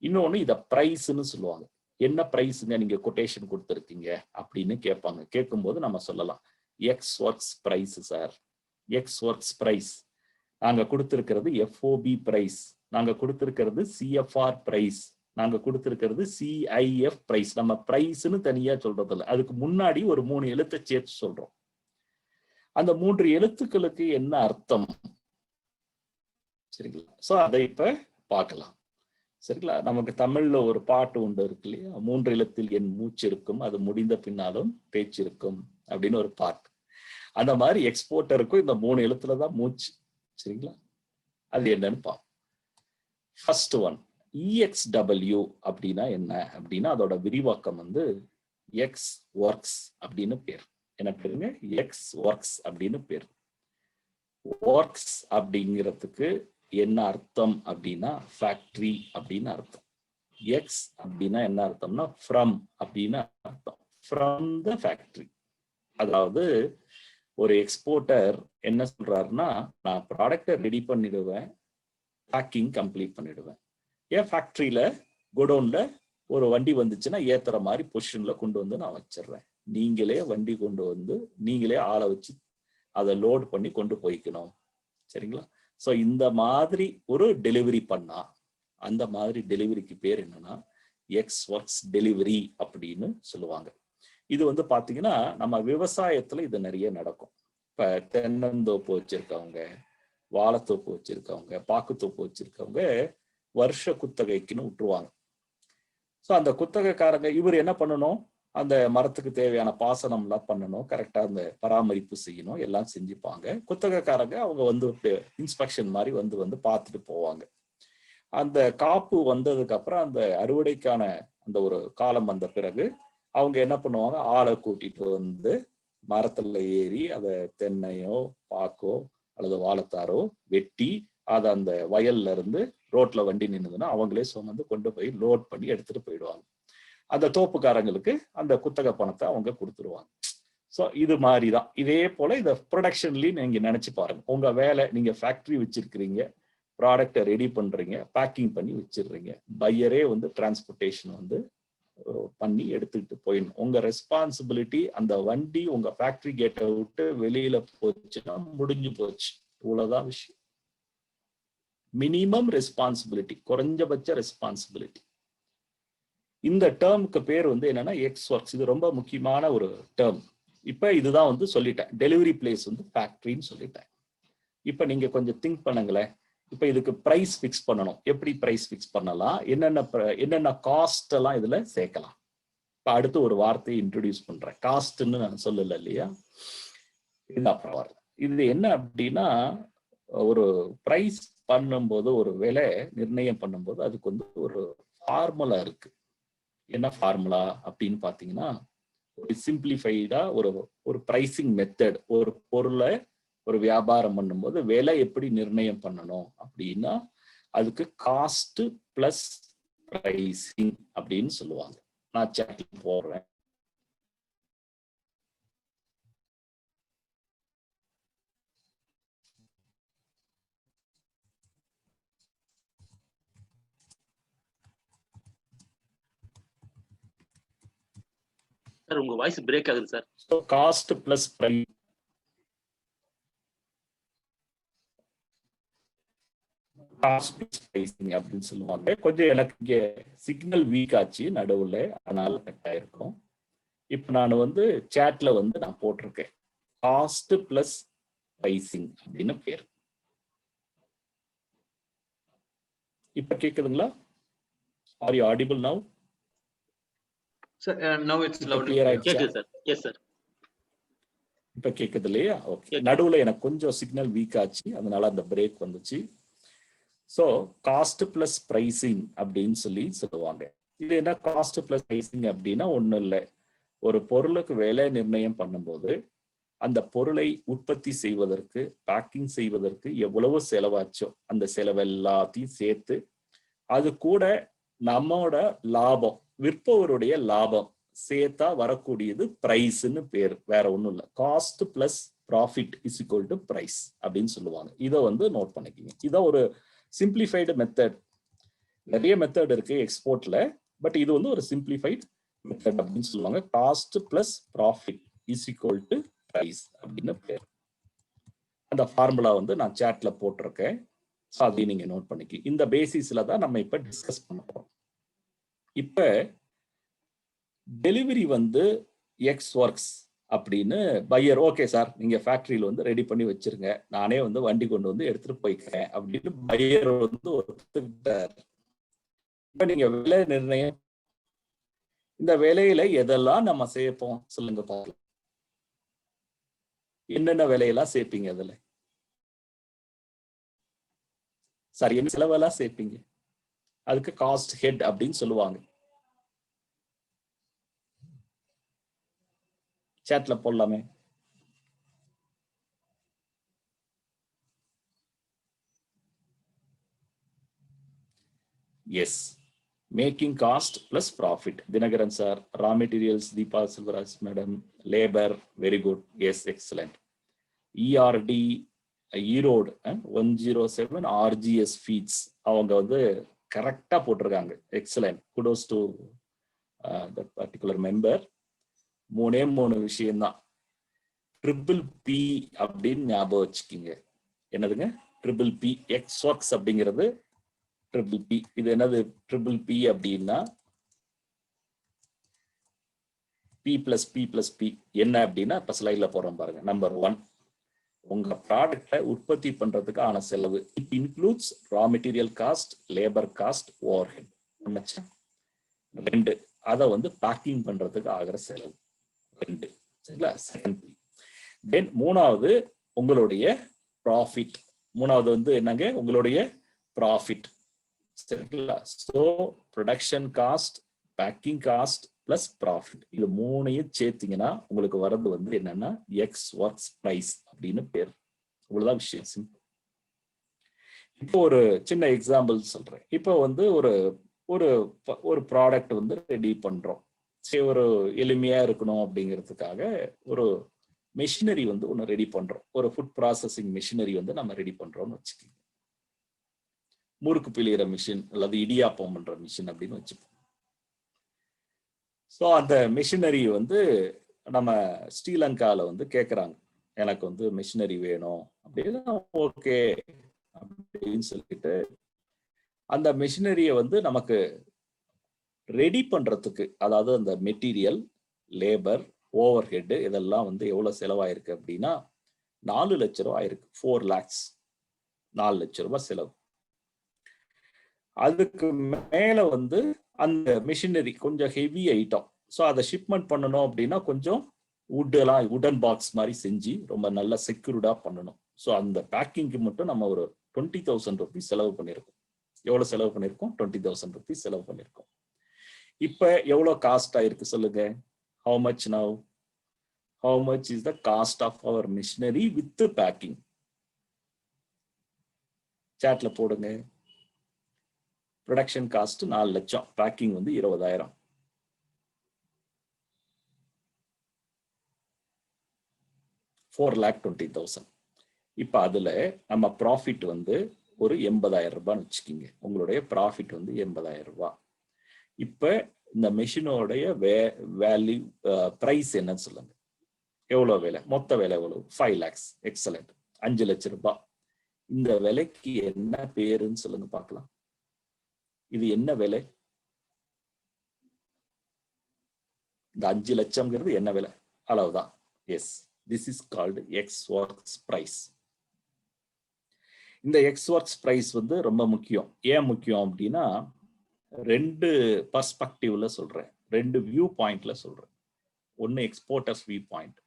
இன்னொன்னு இத பிரைஸ்ன்னு சொல்லுவாங்க. என்ன பிரைஸுங்க நீங்க கொட்டேஷன் கொடுத்துருக்கீங்க அப்படின்னு கேட்பாங்க. கேட்கும்போது நம்ம சொல்லலாம் ex works price sir, ex works price. நாங்க கொடுத்திருக்கிறது எஃப்ஓபி பிரைஸ், நாங்க கொடுத்திருக்கிறது சிஎஃப்ஆர் பிரைஸ், நாங்க கொடுத்திருக்கிறது சிஐஎஃப் பிரைஸ். நம்ம பிரைஸ்ன்னு தனியா சொல்றது இல்லை, அதுக்கு முன்னாடி ஒரு 3 எழுத்தை சேர்த்து சொல்றோம். அந்த 3 எழுத்துக்களுக்கு என்ன அர்த்தம், சரிங்களா? சோ அதை இப்ப பார்க்கலாம், சரிங்களா? நமக்கு தமிழ்ல ஒரு பாட்டு உண்டு இருக்கு இல்லையா, 3 எழுத்தில் என் மூச்சு இருக்கும், அது முடிந்த பின்னாலும் பேச்சு இருக்கும் அப்படின்னு ஒரு பாட்டு. அந்த மாதிரி எக்ஸ்போர்ட்டருக்கும் இந்த 3 எழுத்துலதான் மூச்சு, சரிங்களா? அது என்னன்னு பார்ப்போம். ஃபர்ஸ்ட் ஒன் EXW அப்படின்னா என்ன அப்படின்னா அதோட விரிவாக்கம் வந்து எக்ஸ் ஒர்க்ஸ் அப்படின்னு பேர். என்ன பேருங்க? எக்ஸ் ஒர்க்ஸ் அப்படின்னு பேர். ஒர்க்ஸ் அப்படிங்கிறதுக்கு என்ன அர்த்தம் அப்படின்னா ஃபேக்டரி அப்படின்னு அர்த்தம். எக்ஸ் அப்படின்னா என்ன அர்த்தம்னா ஃப்ரம் அப்படின்னு அர்த்தம், ஃப்ரம் த ஃபேக்டரி. அதாவது ஒரு எக்ஸ்போர்ட்டர் என்ன சொல்றாருன்னா, நான் ப்ராடக்டை ரெடி பண்ணிடுவேன், பேக்கிங் கம்ப்ளீட் பண்ணிடுவேன், என் ஃபேக்டரியில குடோன்ல ஒரு வண்டி வந்துச்சுன்னா ஏத்துற மாதிரி பொசிஷன்ல கொண்டு வந்து நான் வச்சிடுறேன். நீங்களே வண்டி கொண்டு வந்து நீங்களே ஆளை வச்சு அதை லோட் பண்ணி கொண்டு போய்க்கணும், சரிங்களா? ஸோ இந்த மாதிரி ஒரு டெலிவரி பண்ணா அந்த மாதிரி டெலிவரிக்கு பேர் என்னன்னா எக்ஸ் ஒர்க்ஸ் டெலிவரி அப்படின்னு சொல்லுவாங்க. இது வந்து பாத்தீங்கன்னா நம்ம விவசாயத்துல இது நிறைய நடக்கும். இப்ப தென்னந்தோப்பு வச்சிருக்கவங்க, வாழைத்தோப்பு வச்சிருக்கவங்க, பாக்குத்தோப்பு வச்சிருக்கவங்க வருஷ குத்தகைக்குன்னு விட்டுருவாங்க. ஸோ அந்த குத்தகைக்காரங்க இவர் என்ன பண்ணணும், அந்த மரத்துக்கு தேவையான பாசனம் எல்லாம் பண்ணணும், கரெக்டா அந்த பராமரிப்பு செய்யணும், எல்லாம் செஞ்சுப்பாங்க. குத்தகைக்காரங்க அவங்க வந்து இன்ஸ்பெக்ஷன் மாதிரி வந்து பார்த்துட்டு போவாங்க. அந்த காப்பு வந்ததுக்கு அப்புறம் அந்த அறுவடைக்கான அந்த ஒரு காலம் வந்த பிறகு அவங்க என்ன பண்ணுவாங்க, ஆளை கூட்டிட்டு வந்து மரத்துல ஏறி அதை தென்னையோ பாக்கோ அல்லது வாழைத்தாரோ வெட்டி அதை அந்த வயல்ல இருந்து ரோட்ல வண்டி நின்றுதுன்னா அவங்களே சுமந்து கொண்டு போய் லோட் பண்ணி எடுத்துட்டு போயிடுவாங்க. அந்த தோப்புக்காரங்களுக்கு அந்த குத்தகை பணத்தை அவங்க கொடுத்துருவாங்க. ஸோ இது மாதிரிதான். இதே போல இந்த ப்ரொடக்ஷன்லயும் நீங்க நினைச்சு பாருங்க. உங்க வேலை, நீங்க ஃபேக்டரி வச்சிருக்கிறீங்க, ப்ராடக்டை ரெடி பண்றீங்க, பேக்கிங் பண்ணி வச்சிடுறீங்க, பையரே வந்து டிரான்ஸ்போர்ட்டேஷன் வந்து பண்ணி எடுத்துக்கிட்டு போயிடணும். உங்க ரெஸ்பான்சிபிலிட்டி அந்த வண்டி உங்க ஃபேக்டரி கேட்டை விட்டு வெளியில போச்சுன்னா முடிஞ்சு போச்சு, இவ்வளவுதான் விஷயம். மினிமம் ரெஸ்பான்சிபிலிட்டி, குறைஞ்சபட்ச ரெஸ்பான்சிபிலிட்டி. இந்த டேர்முக்கு பேர் வந்து என்னன்னா எக்ஸ் ஒர்க்ஸ். இது ரொம்ப முக்கியமான ஒரு டேர்ம். இப்ப இதுதான் வந்து சொல்லிட்டேன், டெலிவரி பிளேஸ் வந்து ஃபேக்டரின்னு சொல்லிட்டேன். இப்ப நீங்க கொஞ்சம் திங்க் பண்ணுங்களேன். இப்ப இதுக்கு பிரைஸ் பிக்ஸ் பண்ணணும். எப்படி பிரைஸ் பிக்ஸ் பண்ணலாம், என்னென்ன காஸ்ட் எல்லாம் இதுல சேர்க்கலாம். இப்ப அடுத்து ஒரு வார்த்தையை இன்ட்ரோடியூஸ் பண்றேன், காஸ்ட்ன்னு நான் சொல்லல இல்லையா, இது அப்புறம் வரல. இது என்ன அப்படின்னா, ஒரு பிரைஸ் பண்ணும்போது, ஒரு விலை நிர்ணயம் பண்ணும்போது அதுக்கு வந்து ஒரு ஃபார்முலா இருக்கு. என்ன ஃபார்முலா அப்படின்னு பாத்தீங்கன்னா, ஒரு சிம்பிளிஃபைடா ஒரு பிரைசிங் மெத்தட். ஒரு பொருளை ஒரு வியாபாரம் பண்ணும்போது விலை எப்படி நிர்ணயம் பண்ணணும் அப்படின்னா அதுக்கு காஸ்ட் பிளஸ் பிரைசிங் அப்படின்னு சொல்லுவாங்க. நான் சாட்ல போடுறேன். சார் உங்க வாய்ஸ் பிரேக் ஆகுது sir. So cost plus price, அப்படின்னு சொல்லுவாங்க. கொஞ்சம் எனக்கு இங்க சிக்னல் வீக் ஆச்சு நடுவுல, அதனால கட் ஆயிருக்கும். இப்ப நான் வந்து சாட்ல வந்து நான் போட்டிருக்கேன் காஸ்ட் பிளஸ் பிரைசிங் அப்படின்னு பேர். இப்ப கேக்குதுங்களா? Are you audible now? Sir, now it's loud. கேக்குது sir. Yes sir. இப்ப கேக்குது இல்லையா? ஓகே. நடுவுல எனக்கு கொஞ்சம் சிக்னல் வீக் ஆச்சு, அதனால அந்த பிரேக் வந்துச்சு. சோ காஸ்ட் பிளஸ் பிரைசிங் அப்படின்னு சொல்லி சொல்லுவாங்க. இது என்ன காஸ்ட் பிளஸ் பிரைசிங் அப்படின்னா ஒண்ணும் இல்லை, ஒரு பொருளுக்கு விலை நிர்ணயம் பண்ணும்போது அந்த பொருளை உற்பத்தி செய்வதற்கு, பேக்கிங் செய்வதற்கு எவ்வளவு செலவாச்சோ அந்த செலவு எல்லாத்தையும் சேர்த்து அது கூட நம்மோட லாபம், விற்பவருடைய லாபம் சேர்த்தா வரக்கூடியது பிரைஸ்ன்னு பேர். வேற ஒண்ணும் இல்லை. Cost plus profit is equal to price அப்படின்னு சொல்லுவாங்க. இதை வந்து நோட் பண்ணிக்கிங்க. இதான் ஒரு சிம்பிளிஃபைடு மெத்தட். நிறைய மெத்தட் இருக்கு எக்ஸ்போர்ட்ல. பட் இது வந்து ஒரு சிம்பிளிஃபைட் மெத்தட் அப்படின்னு சொல்லுவாங்க. Cost plus profit is equal to price அப்படின்னு பேர். அந்த ஃபார்முலா வந்து நான் சாட்ல போட்டிருக்கேன். ஸோ அதையும் நீங்க நோட் பண்ணிக்க. இந்த பேசிஸ்ல தான் நம்ம இப்ப டிஸ்கஸ் பண்ண போறோம். இப்ப டெலிவரி வந்து எக்ஸ் ஒர்க்ஸ் அப்படின்னு பையர் ஓகே சார் நீங்க ஃபேக்டரியில வந்து ரெடி பண்ணி வச்சிருங்க, நானே வந்து வண்டி கொண்டு வந்து எடுத்துட்டு போய்க்கிறேன் அப்படின்னு பையர் வந்து ஒத்துக்கிட்டார். இப்ப நீங்க விலை நிர்ணயம், இந்த விலையில எதெல்லாம் நம்ம சேர்ப்போம் சொல்லுங்க பார்க்கலாம். என்னென்ன விலையெல்லாம் சேர்ப்பீங்க? அதுல சார் என்ன செலவெல்லாம் சேர்ப்பீங்க? அதுக்கு காஸ்ட் ஹெட் அப்படின்னு சொல்லுவாங்க. சாட்ல போடலாமே. Yes, making cost plus profit. Dinakaran sir. Raw materials Deepa Selvaraj madam. Labour very good, yes excellent. ERT Erode 107 RGS feeds அவங்க வந்து கரெக்டா போட்டிருக்காங்க. Excellent, kudos to that particular member. 3 விஷயம்தான். ட்ரிபிள் பி அப்படின்னு ஞாபகம் வச்சுக்கிங்க. என்னதுங்க? Triple P. எக்ஸ் ஒர்க்ஸ் அப்படிங்கிறது ட்ரிபிள் பி. இது என்னது ட்ரிபிள் பி அப்படின்னா P plus P plus P என்ன அப்படின்னா இப்ப ஸ்லைட்ல போறோம் பாருங்க. நம்பர் 1, உங்க ப்ராடக்டை உற்பத்தி பண்றதுக்கு ஆன செலவு. It includes raw material cost, labour cost, overhead. 2, அதை வந்து பேக்கிங் பண்றதுக்கு ஆகிற செலவு. 2 சரிங்களா? செகண்ட். தென் 3வது உங்களுடைய ப்ராஃபிட். 3வது வந்து என்னங்க? உங்களுடைய ப்ராஃபிட். சரிங்களா? So production cost, packing cost plus profit, இது 3ஐயும் சேர்த்தீங்கன்னா உங்களுக்கு வரது வந்து என்னன்னா எக்ஸ் ஒர்க்ஸ் பிரைஸ் அப்படின்னு பேர். இவ்வளவுதான் விஷயம், சிம்பிள். இப்போ ஒரு சின்ன எக்ஸாம்பிள் சொல்றேன். இப்போ வந்து ஒரு ப்ராடக்ட் வந்து ரெடி பண்றோம். சரி, ஒரு எளிமையா இருக்கணும் அப்படிங்கிறதுக்காக ஒரு மெஷினரி வந்து ஒன்று ரெடி பண்றோம். ஒரு ஃபுட் ப்ராசஸிங் மெஷினரி வந்து நம்ம ரெடி பண்றோம்னு வச்சுக்கோங்க. முறுக்கு பிழிகிற மிஷின் அல்லது இடியாப்பம் பண்ற மிஷின் அப்படின்னு வச்சுப்போம். ஸோ அந்த மிஷினரி வந்து நம்ம ஸ்ரீலங்கால வந்து கேட்குறாங்க, எனக்கு வந்து மிஷினரி வேணும் அப்படின்னா ஓகே அப்படின்னு சொல்லிட்டு அந்த மிஷினரியை வந்து நமக்கு ரெடி பண்றதுக்கு, அதாவது அந்த மெட்டீரியல், லேபர், ஓவர் ஹெட் இதெல்லாம் வந்து எவ்வளவு செலவாயிருக்கு அப்படின்னா 4 லட்சம் ரூபாய் ஆயிருக்கு. 4 lakhs, 4 லட்சம் ரூபாய் செலவு. அதுக்கு மேல வந்து அந்த மிஷினரி கொஞ்சம் ஹெவி ஐட்டம். ஸோ அதை ஷிப்மெண்ட் பண்ணணும் அப்படின்னா கொஞ்சம் உடன் பாக்ஸ் மாதிரி செஞ்சு ரொம்ப நல்லா செக்யூர்டா பண்ணணும். ஸோ அந்த பேக்கிங்க்கு மட்டும் நம்ம ஒரு 20,000 rupees செலவு பண்ணியிருக்கோம். எவ்வளவு செலவு பண்ணியிருக்கோம்? 20,000 rupees செலவு பண்ணியிருக்கோம். இப்ப எவ்வளவு காஸ்ட் ஆயிருக்கு சொல்லுங்க? How much now? How much is the cost of our machinery with the packing? சாட்ல போடுங்க. ப்ரொடக்ஷன் காஸ்ட் 4 லட்சம், பேக்கிங் வந்து 20,000. $4,20,000. இப்ப அதுல நம்ம ப்ராஃபிட் வந்து ஒரு 80,000 ரூபான்னு வச்சுக்கிங்க. உங்களுடைய ப்ராஃபிட் வந்து 80,000 ரூபாய். இப்ப இந்த மெஷினோடைய வேல்யூ பிரைஸ் என்னன்னு சொல்லுங்க. எவ்வளவு விலை? மொத்த விலை எவ்வளவு? 5 lakhs. எக்ஸலண்ட், 5 லட்சம் ரூபாய். இந்த விலைக்கு என்ன பேருன்னு சொல்லுங்க பார்க்கலாம். இது என்ன விலை? இந்த 5 லட்சம்ங்கிறது என்ன விலை? அளவுதான். Yes, this is called ex works price. இந்த எக்ஸ் ஒர்க்ஸ் பிரைஸ் வந்து ரொம்ப முக்கியம். ஏன் முக்கியம் அப்படின்னா 2 பர்ஸ்பெக்டிவ்ல சொல்றேன், 2 வியூ பாயிண்ட்ல சொல்றேன். ஒன்னு எக்ஸ்போர்ட்டர்ஸ் வியூ பாயிண்ட்.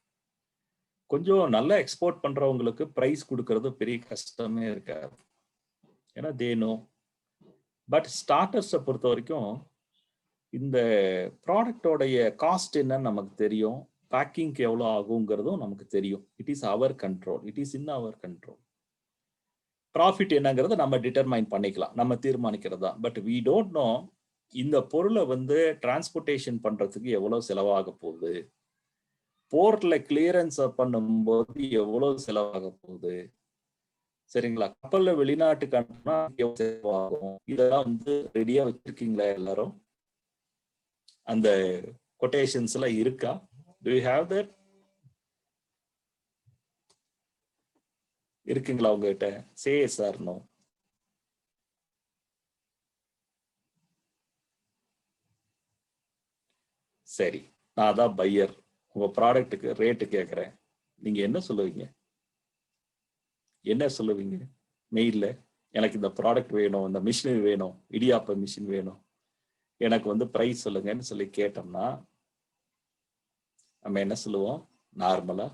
கொஞ்சம் நல்லா எக்ஸ்போர்ட் பண்றவங்களுக்கு பிரைஸ் கொடுக்கறது பெரிய கஷ்டமே இருக்காது, ஏன்னா தேனோ. பட் ஸ்டார்டர்ஸை பொறுத்த வரைக்கும் இந்த ப்ராடக்டோடைய காஸ்ட் என்னன்னு நமக்கு தெரியும், பேக்கிங்க்கு எவ்வளோ ஆகுங்கிறதும் நமக்கு தெரியும். It is our control, it is in our control. Profit என்னங்கிறத நம்ம டிட்டர்மைன் பண்ணிக்கலாம், நம்ம தீர்மானிக்கிறதா. பட் வி டோன்ட் நோ இந்த பொருளை வந்து டிரான்ஸ்போர்ட்டேஷன் பண்றதுக்கு எவ்வளவு செலவாக போகுது, போர்ட்ல கிளியரன்ஸ் பண்ணும்போது எவ்வளவு செலவாக போகுது, சரிங்களா? கப்பல்ல வெளிநாட்டுக்கு அனுப்புனா எவ்வளவு செலவாகும், இதெல்லாம் வந்து ரெடியா வச்சிருக்கீங்களா எல்லாரும்? அந்த கொட்டேஷன்ஸ் எல்லாம் இருக்கா? Do you have that? இருக்குங்களா உங்ககிட்ட? Say yes or no. சரி, நான் தான் பையர், உங்க ப்ராடக்ட்டுக்கு ரேட்டு கேட்குறேன், நீங்க என்ன சொல்லுவீங்க? என்ன சொல்லுவீங்க மெயில்ல? எனக்கு இந்த ப்ராடக்ட் வேணும், இந்த மிஷினரி வேணும், இடியாப்ப மிஷின் வேணும், எனக்கு வந்து ப்ரைஸ் சொல்லுங்கன்னு சொல்லி கேட்டோம்னா நம்ம என்ன சொல்லுவோம் நார்மலா?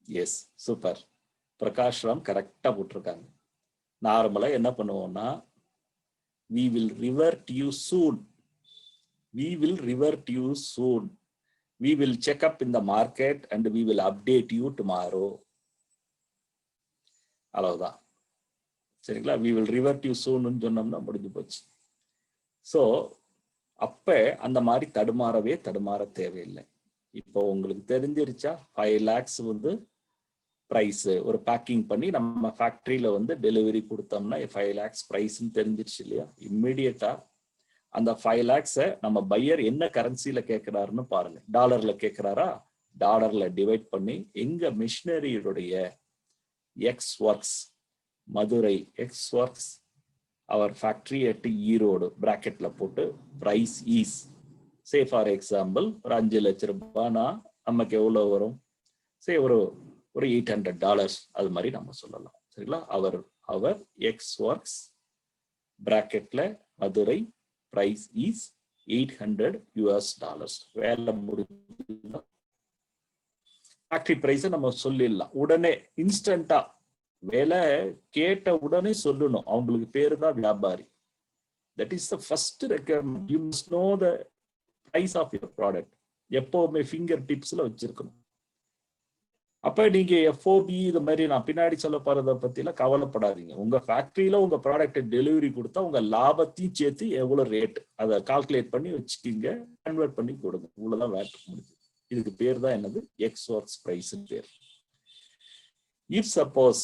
எஸ், சூப்பர், பிரகாஷ் ராம் கரெக்டா போட்டிருக்காங்க. நார்மலா என்ன பண்ணுவோம்னா we will revert you soon. We will revert you soon. We will check up in the market and we will update you tomorrow. அவ்வளவுதான். சரிங்களா? we will revert you soon சொன்னோம்னா முடிஞ்சு போச்சு. ஸோ அப்ப அந்த மாதிரி தடுமாற தேவையில்லை. இப்போ உங்களுக்கு தெரிஞ்சிருச்சா 5 lakhs வந்து பிரைஸ், ஒரு பேக்கிங் பண்ணி நம்ம ஃபேக்டரியில வந்து டெலிவரி கொடுத்தோம்னா 5 lakhs பிரைஸ்ன்னு தெரிஞ்சிருச்சு இல்லையா? இம்மிடியட்டா அந்த 5 lakhs நம்ம பையர் என்ன கரன்சில கேட்கிறாருன்னு பாருங்க. டாலர்ல கேட்கிறாரா? டாலர்ல டிவைட் பண்ணி எங்க மிஷினரியுடைய ex works Madurai, ex works அவர் ஃபேக்டரி அட் ஈரோடு பிராக்கெட்ல போட்டு price is say for example ஒரு 5 லட்சம் ரூபாய்னா நமக்கு எவ்வளவு வரும்? சே ஒரு $800 அது மாதிரி நம்ம சொல்லலாம். சரிங்களா? அவர் எக்ஸ் ஒர்க்ஸ் பிராக்கெட்ல மதுரை பிரைஸ் இஸ் $800. வேலை முடிஞ்சு ஃபேக்டரி பிரைஸை நம்ம சொல்லிடலாம். உடனே இன்ஸ்டன்டா வேலை கேட்ட உடனே சொல்லணும். அவங்களுக்கு பேரு தான் வியாபாரி. That is the first requirement. You must know the price of your product. எப்பவுமே ஃபிங்கர் டிப்ஸ்ல வச்சிருக்கணும். அப்ப நீங்க எஃப்ஓபி இது மாதிரி நான் பின்னாடி சொல்ல போறதை பத்தி எல்லாம் கவலைப்படாதீங்க. உங்க ஃபேக்டரியில உங்க ப்ராடக்ட் டெலிவரி கொடுத்தா உங்க லாபத்தையும் சேர்த்து எவ்வளவு ரேட் அதை கால்குலேட் பண்ணி வச்சுக்கிங்க, கன்வெர்ட் பண்ணி கொடுங்க. இவ்வளவுதான் வேட் முடியுது. இதுக்கு பேர் தான் என்னது? எக்ஸ் ஒர்க்ஸ் பிரைஸ் பேர். இஃப் சப்போஸ்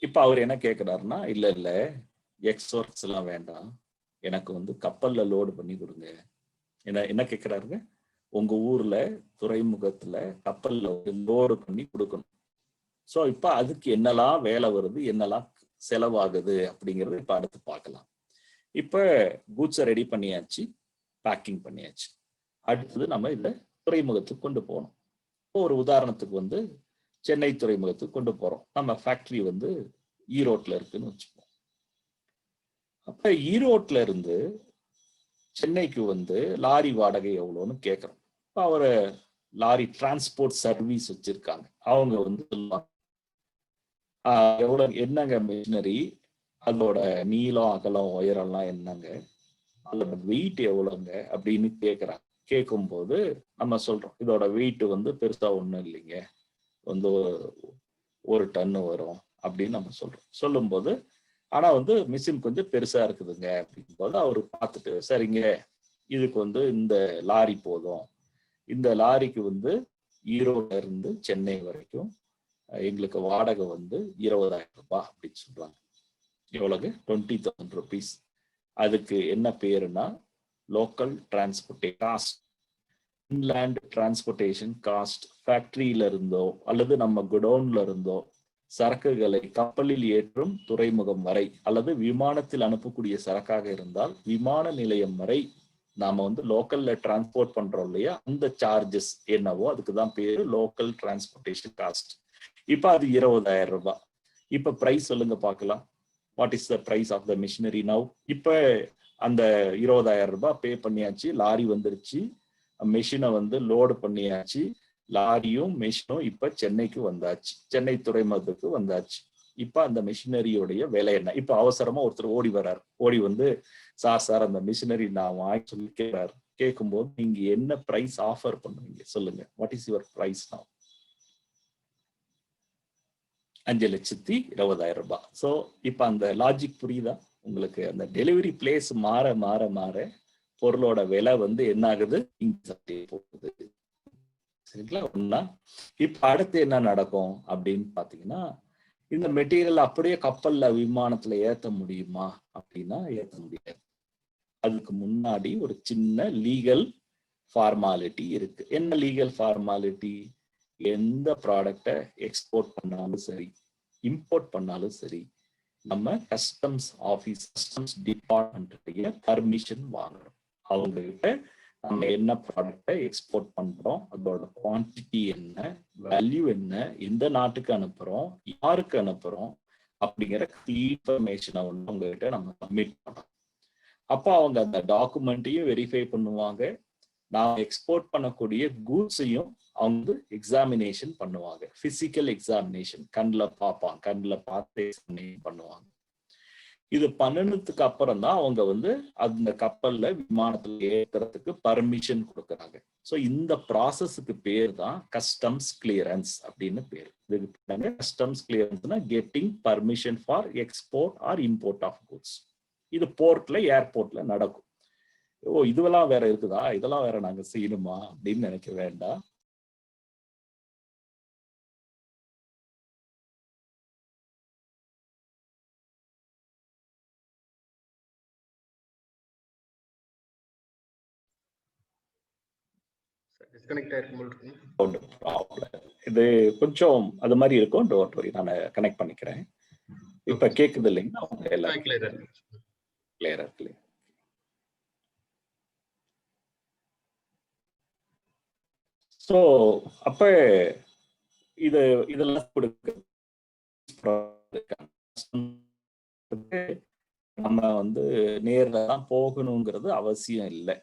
இப்ப அவர் என்ன கேட்கிறாருன்னா, இல்ல எக்ஸ் ஒர்க்ஸ் எல்லாம் வேண்டாம், எனக்கு வந்து கப்பல்ல லோடு பண்ணி கொடுங்க. என்ன கேட்கிறாருங்க? உங்க ஊர்ல துறைமுகத்துல கப்பல்ல லோடு பண்ணி கொடுக்கணும். சோ இப்ப அதுக்கு என்னெல்லாம் வேலை வருது, என்னெல்லாம் செலவாகுது அப்படிங்கறது இப்ப அடுத்து பார்க்கலாம். இப்ப கூட்ஸை ரெடி பண்ணியாச்சு, பேக்கிங் பண்ணியாச்சு. அடுத்தது நம்ம இந்த துறைமுகத்துக்கு கொண்டு போகணும். ஒரு உதாரணத்துக்கு வந்து சென்னை துறைமுகத்துக்கு கொண்டு போறோம். நம்ம ஃபேக்டரி வந்து ஈரோட்ல இருக்குன்னு வச்சுப்போம். அப்ப ஈரோட்ல இருந்து சென்னைக்கு வந்து லாரி வாடகை எவ்வளோன்னு கேட்கறோம். அவரு லாரி டிரான்ஸ்போர்ட் சர்வீஸ் வச்சிருக்காங்க. அவங்க வந்து எவ்வளவு, என்னங்க மிஷினரி, அதோட நீளம் அகலம் உயரம்லாம் என்னங்க, அதோட வெயிட் எவ்வளவுங்க அப்படின்னு கேட்கறாங்க. கேட்கும்போது நம்ம சொல்றோம் இதோட வெயிட் வந்து பெருசா ஒண்ணும் இல்லைங்க, வந்து 1 டன் வரும் அப்படின்னு நம்ம சொல்றோம். சொல்லும்போது ஆனா வந்து மிஷின் கொஞ்சம் பெருசா இருக்குதுங்க அப்படிங்கும் போது அவரு பார்த்துட்டு, சரிங்க இதுக்கு வந்து இந்த லாரி போதும், இந்த லாரிக்கு வந்து ஈரோட்ல இருந்து சென்னை வரைக்கும் எங்களுக்கு வாடகை வந்து 20,000 ரூபாய் அப்படின்னு சொல்றாங்க. எவ்வளவு? 20,000 rupees. அதுக்கு என்ன பேருனா local transportation cost, inland transportation cost. ஃபேக்டரியில இருந்தோ அல்லது நம்ம குடோன்ல இருந்தோ சரக்குகளை கப்பலில் ஏற்றும் துறைமுகம் வரை அல்லது விமானத்தில் அனுப்பக்கூடிய சரக்காக இருந்தால் விமான நிலையம் வரை நாம வந்து லோக்கல்ல டிரான்ஸ்போர்ட் பண்றோம் இல்லையா, அந்த சார்ஜஸ் என்னவோ அதுக்கு தான் பேரு லோக்கல் டிரான்ஸ்போர்ட்டேஷன் காஸ்ட். இப்ப அது 20,000 ரூபாய். இப்ப பிரைஸ் சொல்லுங்க பார்க்கலாம். What is the price of the machinery now? இப்ப அந்த 20,000 ரூபாய் பே பண்ணியாச்சு, லாரி வந்துருச்சு, மெஷினை வந்து லோடு பண்ணியாச்சு, லாரியும் மெஷினும் இப்ப சென்னைக்கு வந்தாச்சு, சென்னை துறைமுகத்துக்கு வந்தாச்சு. இப்ப அந்த மிஷினரியோடைய விலை என்ன? இப்ப அவசரமா ஒருத்தர் ஓடி வர்றாரு. ஓடி வந்து சார் அந்த மிஷினரி நான் வாங்கி சொல்லி கேட்கிறாரு. கேட்கும்போது நீங்க என்ன பிரைஸ் ஆஃபர் பண்ணுவீங்க சொல்லுங்க. What is your price now? 5,20,000 ரூபாய். ஸோ இப்ப அந்த லாஜிக் புரியுதா உங்களுக்கு? அந்த டெலிவரி பிளேஸ் மாற மாற மாற பொருளோட விலை வந்து என்ன ஆகுது? போகுது. சரிங்களா? ஒண்ணா. இப்ப அடுத்து என்ன நடக்கும் அப்படின்னு பாத்தீங்கன்னா, இந்த மெட்டீரியல் அப்படியே கப்பல்ல விமானத்துல ஏத்த முடியுமா அப்படின்னா ஏத்த முடியாது. அதுக்கு முன்னாடி ஒரு சின்ன லீகல் ஃபார்மாலிட்டி இருக்கு. என்ன லீகல் ஃபார்மாலிட்டி? எந்த ப்ராடக்டை எக்ஸ்போர்ட் பண்ணாலும் சரி, இம்போர்ட் பண்ணாலும் சரி, நம்ம கஸ்டம்ஸ் ஆபீஸ், கஸ்டம்ஸ் டிபார்ட்மெண்ட்டுடைய பர்மிஷன் வாங்கணும். அவங்க கிட்ட நம்ம என்ன ப்ராடக்டை எக்ஸ்போர்ட் பண்றோம், அதோட குவான்டிட்டி என்ன, வேல்யூ என்ன, எந்த நாட்டுக்கு அனுப்புறோம், யாருக்கு அனுப்புறோம் அப்படிங்கிற இன்ஃபர்மேஷனை வந்து உங்ககிட்ட நம்ம சப்மிட் பண்ணோம். அப்போ அவங்க அந்த டாக்குமெண்ட்டையும் வெரிஃபை பண்ணுவாங்க. நான் எக்ஸ்போர்ட் பண்ணக்கூடிய கூட்ஸையும் அவங்க எக்ஸாமினேஷன் பண்ணுவாங்க. பிசிக்கல் எக்ஸாமினேஷன், கண்ணில் பார்ப்பாங்க, கண்ணில் பார்த்து எக்ஸாமினேஷன் பண்ணுவாங்க. இது பண்ணினதுக்கு அப்புறம் தான் அவங்க வந்து அந்த கப்பல்ல விமானத்துல ஏற்றுறதுக்கு பர்மிஷன் கொடுக்குறாங்க. ஸோ இந்த ப்ராசஸுக்கு பேர் தான் கஸ்டம்ஸ் கிளியரன்ஸ் அப்படின்னு பேர். இதுக்கு கஸ்டம்ஸ் கிளியரன்ஸ்னா getting permission for export or import of goods. இது போர்ட்ல, ஏர்போர்ட்ல நடக்கும். ஓ, இதுவெல்லாம் வேற இருக்குதா, இதெல்லாம் வேற நாங்க செய்யணுமா அப்படின்னு நினைக்க வேண்டாம். இது கொஞ்சம் அது மாதிரி இருக்கும். டோன்ட் வரி, நான் கனெக்ட் பண்ணிக்கிறேன். இப்ப கேக்குது இல்லைங்களா? எல்லாம் கிளியரா இருக்கு. ஸோ அப்ப இதெல்லாம் கொடுக்க நம்ம வந்து நேர்ல தான் போகணுங்கிறது அவசியம் இல்லை,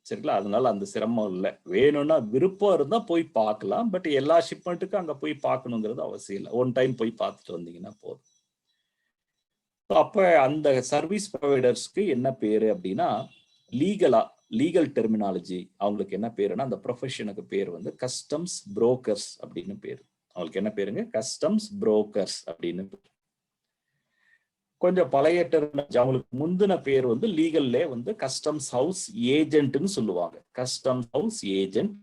சரிங்களா? அதனால அந்த சிரமம் இல்லை. வேணும்னா விருப்பம் இருந்தா போய் பார்க்கலாம். பட் எல்லா ஷிப்மெண்ட்டுக்கும் அங்க போய் பார்க்கணுங்கிறது அவசியம் இல்லை. ஒன் டைம் போய் பார்த்துட்டு வந்தீங்கன்னா போதும். அப்ப அந்த சர்வீஸ் ப்ரொவைடர்ஸ்க்கு என்ன பேரு அப்படின்னா, லீகல் டெர்மினாலஜி அவங்களுக்கு என்ன பேருன்னா, அந்த ப்ரொஃபஷனுக்கு பேர் வந்து கஸ்டம்ஸ் புரோக்கர்ஸ் அப்படின்னு பேரு. அவங்களுக்கு என்ன பேருங்க? கஸ்டம்ஸ் புரோக்கர்ஸ் அப்படின்னு. கொஞ்சம் பழைய டெர்மினாலஜி, அவங்களுக்கு முந்தின பேர் வந்து லீகல்லே வந்து கஸ்டம்ஸ் ஹவுஸ் ஏஜென்ட்னு சொல்லுவாங்க. கஸ்டம்ஸ் ஹவுஸ் ஏஜென்ட்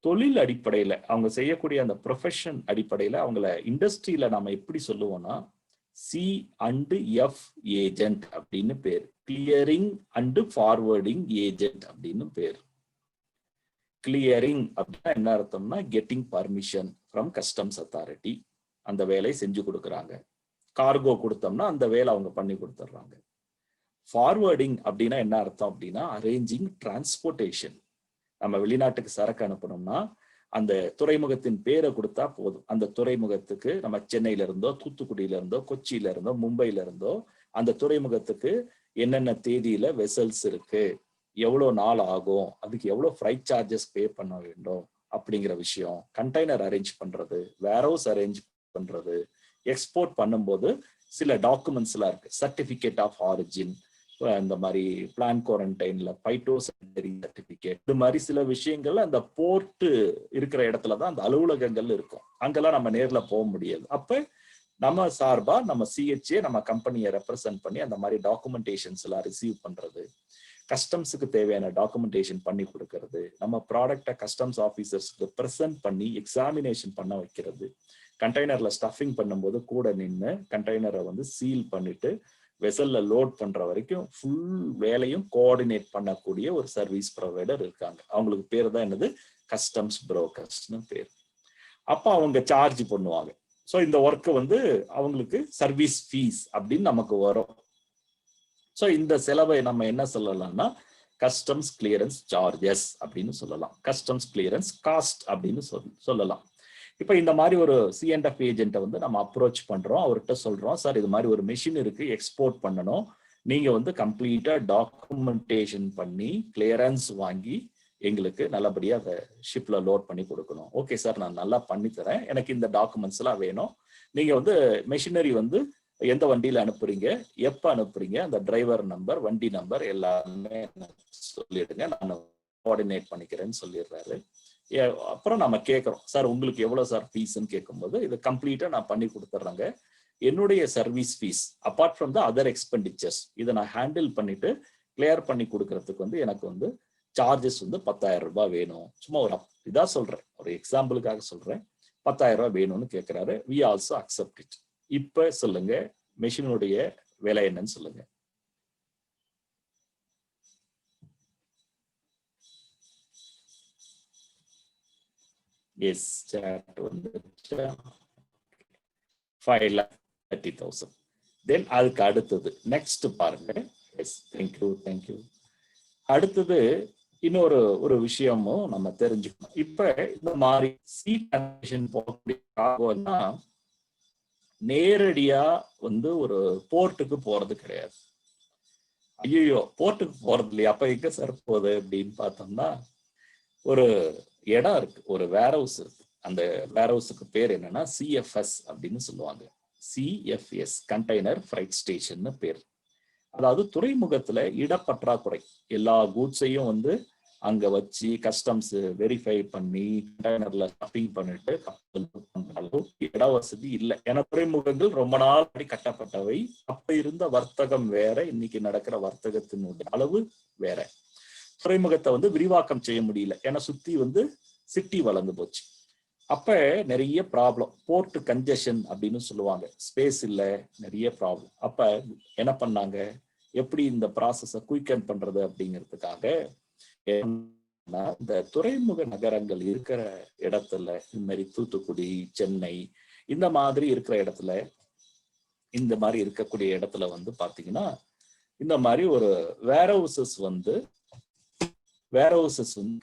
தொழில் அடிப்படையில அவங்க செய்யக்கூடிய அந்த ப்ரொஃபஷன் அடிப்படையில அவங்கள இண்டஸ்ட்ரியில நாம எப்படி சொல்லுவோம்னா, C&F ஏஜென்ட் அப்படின்னு பேர். கிளியரிங் அண்ட் ஃபார்வர்டிங் ஏஜென்ட் அப்படின்னு பேர். கிளியரிங் அப்படின்னா என்ன அர்த்தம்னா, getting permission from customs authority, அந்த வேலையை செஞ்சு கொடுக்குறாங்க. கார்கோ கொடுத்தோம்னா அந்த வேலை அவங்க பண்ணி கொடுத்துட்றாங்க. ஃபார்வர்டிங் அப்படின்னா என்ன அர்த்தம் அப்படின்னா, அரேஞ்சிங் டிரான்ஸ்போர்ட்டேஷன். நம்ம வெளிநாட்டுக்கு சரக்கு அனுப்பணும்னா அந்த துறைமுகத்தின் பேரை கொடுத்தா போதும். அந்த துறைமுகத்துக்கு நம்ம சென்னையில இருந்தோ, தூத்துக்குடியில இருந்தோ, கொச்சியில இருந்தோ, மும்பையில இருந்தோ அந்த துறைமுகத்துக்கு என்னென்ன தேதியில வெசல்ஸ் இருக்கு, எவ்வளவு நாள் ஆகும், அதுக்கு எவ்வளவு ஃப்ரைட் சார்ஜஸ் பே பண்ண வேண்டும் அப்படிங்கிற விஷயம், கண்டெய்னர் அரேஞ்ச் பண்றது, வேர்ஹவுஸ் அரேஞ்ச் பண்றது, எக்ஸ்போர்ட் பண்ணும்போது சில டாக்குமெண்ட்ஸ் எல்லாம் இருக்கு. சர்டிபிகேட் ஆஃப் ஆரிஜின், இந்த மாதிரி பிளான் குவாரண்டைன்ல பைட்டோசானிட்டரி சர்டிபிகேட், இது மாதிரி சில விஷயங்கள்ல அந்த போர்ட் இருக்கிற இடத்துலதான் அந்த அலுவலகங்கள் இருக்கும். அங்கெல்லாம் நம்ம நேர்ல போக முடியாது. அப்ப நம்ம சார்பா நம்ம CHA நம்ம கம்பெனியை ரெப்ரசென்ட் பண்ணி அந்த மாதிரி டாக்குமெண்டேஷன்ஸ் எல்லாம் ரிசீவ் பண்றது, கஸ்டம்ஸுக்கு தேவையான டாக்குமெண்டேஷன் பண்ணி கொடுக்கறது, நம்ம ப்ராடக்டை கஸ்டம்ஸ் ஆஃபீஸர்ஸ்க்கு ப்ரெசென்ட் பண்ணி எக்ஸாமினேஷன் பண்ண வைக்கிறது, கண்டெய்னர்ல ஸ்டஃபிங் பண்ணும்போது கூட நின்று கண்டெய்னரை வந்து சீல் பண்ணிட்டு வெசல்ல லோட் பண்ற வரைக்கும் ஃபுல் வேலையும் கோஆர்டினேட் பண்ணக்கூடிய ஒரு சர்வீஸ் ப்ரொவைடர் இருக்காங்க. அவங்களுக்கு பேர் தான் என்னது? கஸ்டம்ஸ் புரோக்கர்ஸ்னு பேர். அப்ப அவங்க சார்ஜ் பண்ணுவாங்க. ஸோ இந்த ஒர்க்கு வந்து அவங்களுக்கு சர்வீஸ் ஃபீஸ் அப்படின்னு நமக்கு வரும். ஸோ இந்த செலவை நம்ம என்ன சொல்லலாம்னா, கஸ்டம்ஸ் கிளியரன்ஸ் சார்ஜஸ் அப்படின்னு சொல்லலாம். கஸ்டம்ஸ் கிளியரன்ஸ் காஸ்ட் அப்படின்னு சொல்லலாம். இப்போ இந்த மாதிரி ஒரு C&F ஏஜென்ட்டை வந்து நம்ம அப்ரோச் பண்றோம். அவர்கிட்ட சொல்றோம், சார் இது மாதிரி ஒரு மெஷின் இருக்கு, எக்ஸ்போர்ட் பண்ணணும், நீங்க வந்து கம்ப்ளீட்டா டாக்குமெண்டேஷன் பண்ணி கிளியரன்ஸ் வாங்கி எங்களுக்கு நல்லபடியா அதை ஷிப்ல லோட் பண்ணி கொடுக்கணும். ஓகே சார், நான் நல்லா பண்ணி தரேன், எனக்கு இந்த டாக்குமெண்ட்ஸ் எல்லாம் வேணும். நீங்க வந்து மெஷினரி வந்து எந்த வண்டியில அனுப்புறீங்க, எப்ப அனுப்புறீங்க, அந்த டிரைவர் நம்பர், வண்டி நம்பர் எல்லாமே சொல்லிடுங்க, நான் கோஆர்டினேட் பண்ணிக்கிறேன்னு சொல்லிடுறாரு. அப்புறம் நம்ம கேட்கிறோம், சார் உங்களுக்கு எவ்வளவு சார் ஃபீஸ்ன்னு கேட்கும்போது, இது கம்ப்ளீட்டா நான் பண்ணி கொடுத்துட்றேங்க, என்னுடைய service fees apart from the other expenditures இதை நான் ஹேண்டில் பண்ணிட்டு கிளியர் பண்ணி கொடுக்கறதுக்கு வந்து எனக்கு வந்து சார்ஜஸ் வந்து 10,000 ரூபாய் வேணும். சும்மா ஒரு இதா சொல்றேன், ஒரு எக்ஸாம்பிளுக்காக சொல்றேன், 10,000 ரூபாய் வேணும்னு கேட்கிறாரு. We also accept it. இப்ப சொல்லுங்க, மெஷினுடைய விலை என்னன்னு சொல்லுங்க. எஸ் chat வந்துருச்சா? 5,30,000. தென் அதுக்கு அடுத்தது நெக்ஸ்ட் பாருங்க. Yes thank you. அடுத்தது இன்னொரு விஷயமும் நம்ம தெரிஞ்சுக்கணும். இப்ப இந்த மாதிரி சீட் போகக்கூடிய நேரடியா ஒரு போர்ட்டுக்கு போறது கிடையாது. ஐயோ போர்ட்டுக்கு போறது இல்லையா, அப்ப எங்க சார் போகுது அப்படின்னு பார்த்தோம்னா, ஒரு இடம் இருக்கு, ஒரு வேர் ஹவுஸ் இருக்கு. அந்த வேர் ஹவுஸுக்கு பேர் என்னன்னா சிஎஃப்எஸ் அப்படின்னு சொல்லுவாங்க. சிஎஃப்எஸ் கண்டெய்னர் ஃப்ரைட் ஸ்டேஷன் பேர். அதாவது துறைமுகத்துல இடப்பற்றாக்குறை, எல்லா கூட்ஸையும் அங்க வச்சு கஸ்டம்ஸ் வெரிஃபை பண்ணி கண்டெய்னர்ல ஸ்டஃபிங் பண்ணிட்டு இட வசதி இல்லை. ஏன்னா துறைமுகங்கள் ரொம்ப நாள் கட்டப்பட்டவை. அப்ப இருந்த வர்த்தகம் வேற, இன்னைக்கு நடக்கிற வர்த்தகத்தினுடைய அளவு வேற. துறைமுகத்தை விரிவாக்கம் செய்ய முடியல, ஏன்னா சுத்தி சிட்டி வளர்ந்து போச்சு. அப்ப நிறைய ப்ராப்ளம், போர்ட் கன்ஜெஷன் அப்படின்னு சொல்லுவாங்க, ஸ்பேஸ் இல்ல, நிறைய ப்ராப்ளம். அப்ப என்ன பண்ணாங்க, எப்படி இந்த ப்ராசஸ குயிக்கன் பண்றது அப்படிங்கிறதுக்காக இந்த துறைமுக நகரங்கள் இருக்கிற இடத்துல, இந்த மாதிரி தூத்துக்குடி, சென்னை, இந்த மாதிரி இருக்கிற இடத்துல, இந்த மாதிரி இருக்கக்கூடிய இடத்துல பாத்தீங்கன்னா இந்த மாதிரி ஒரு வேர் ஹவுசஸ்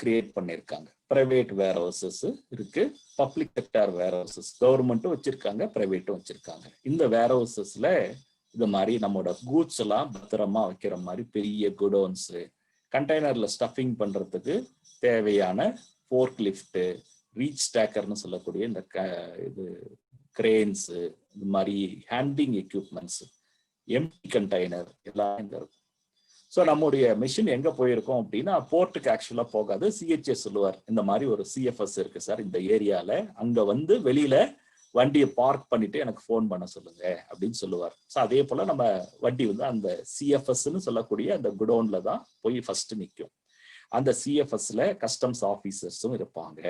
கிரியேட் பண்ணிருக்காங்க. பிரைவேட் வேர் ஹவுசஸ் இருக்கு, பப்ளிக் செக்டார் வேர் ஹவுசஸ், கவர்மெண்ட்டும் வச்சிருக்காங்க, பிரைவேட்டும் வச்சிருக்காங்க. இந்த வேர் ஹவுசஸ்ல இந்த மாதிரி நம்மளோட கூட்ஸ் எல்லாம் பத்திரமா வைக்கிற மாதிரி பெரிய குடோன்ஸ், கண்டெய்னர்ல ஸ்டஃபிங் பண்றதுக்கு தேவையான ஃபோர்க் லிஃப்ட், ரீச் ஸ்டாக்கர்னு சொல்லக்கூடிய இந்த கிரேன்ஸ், இந்த மாதிரி ஹேண்ட்லிங் எக்யூப்மெண்ட்ஸ், எம்டி கண்டெய்னர் எல்லாம் இங்க இருக்கும். ஸோ நம்முடைய மிஷின் எங்க போயிருக்கோம் அப்படின்னா போர்ட்டுக்கு ஆக்சுவலா போகாது. சிஹெச்எஸ் சொல்லுவார், இந்த மாதிரி ஒரு சிஎஃப்எஸ் இருக்கு சார் இந்த ஏரியால, அங்க வெளியில வண்டியை பார்க் பண்ணிட்டு எனக்கு ஃபோன் பண்ண சொல்லுங்க அப்படின்னு சொல்லுவார். ஸோ அதே போல நம்ம வண்டி அந்த சிஎஃப்எஸ்ன்னு சொல்லக்கூடிய அந்த குடோன்ல தான் போய் ஃபர்ஸ்ட் நிற்கும். அந்த சிஎஃப்எஸ்ல கஸ்டம்ஸ் ஆபீசர்ஸும் இருப்பாங்க.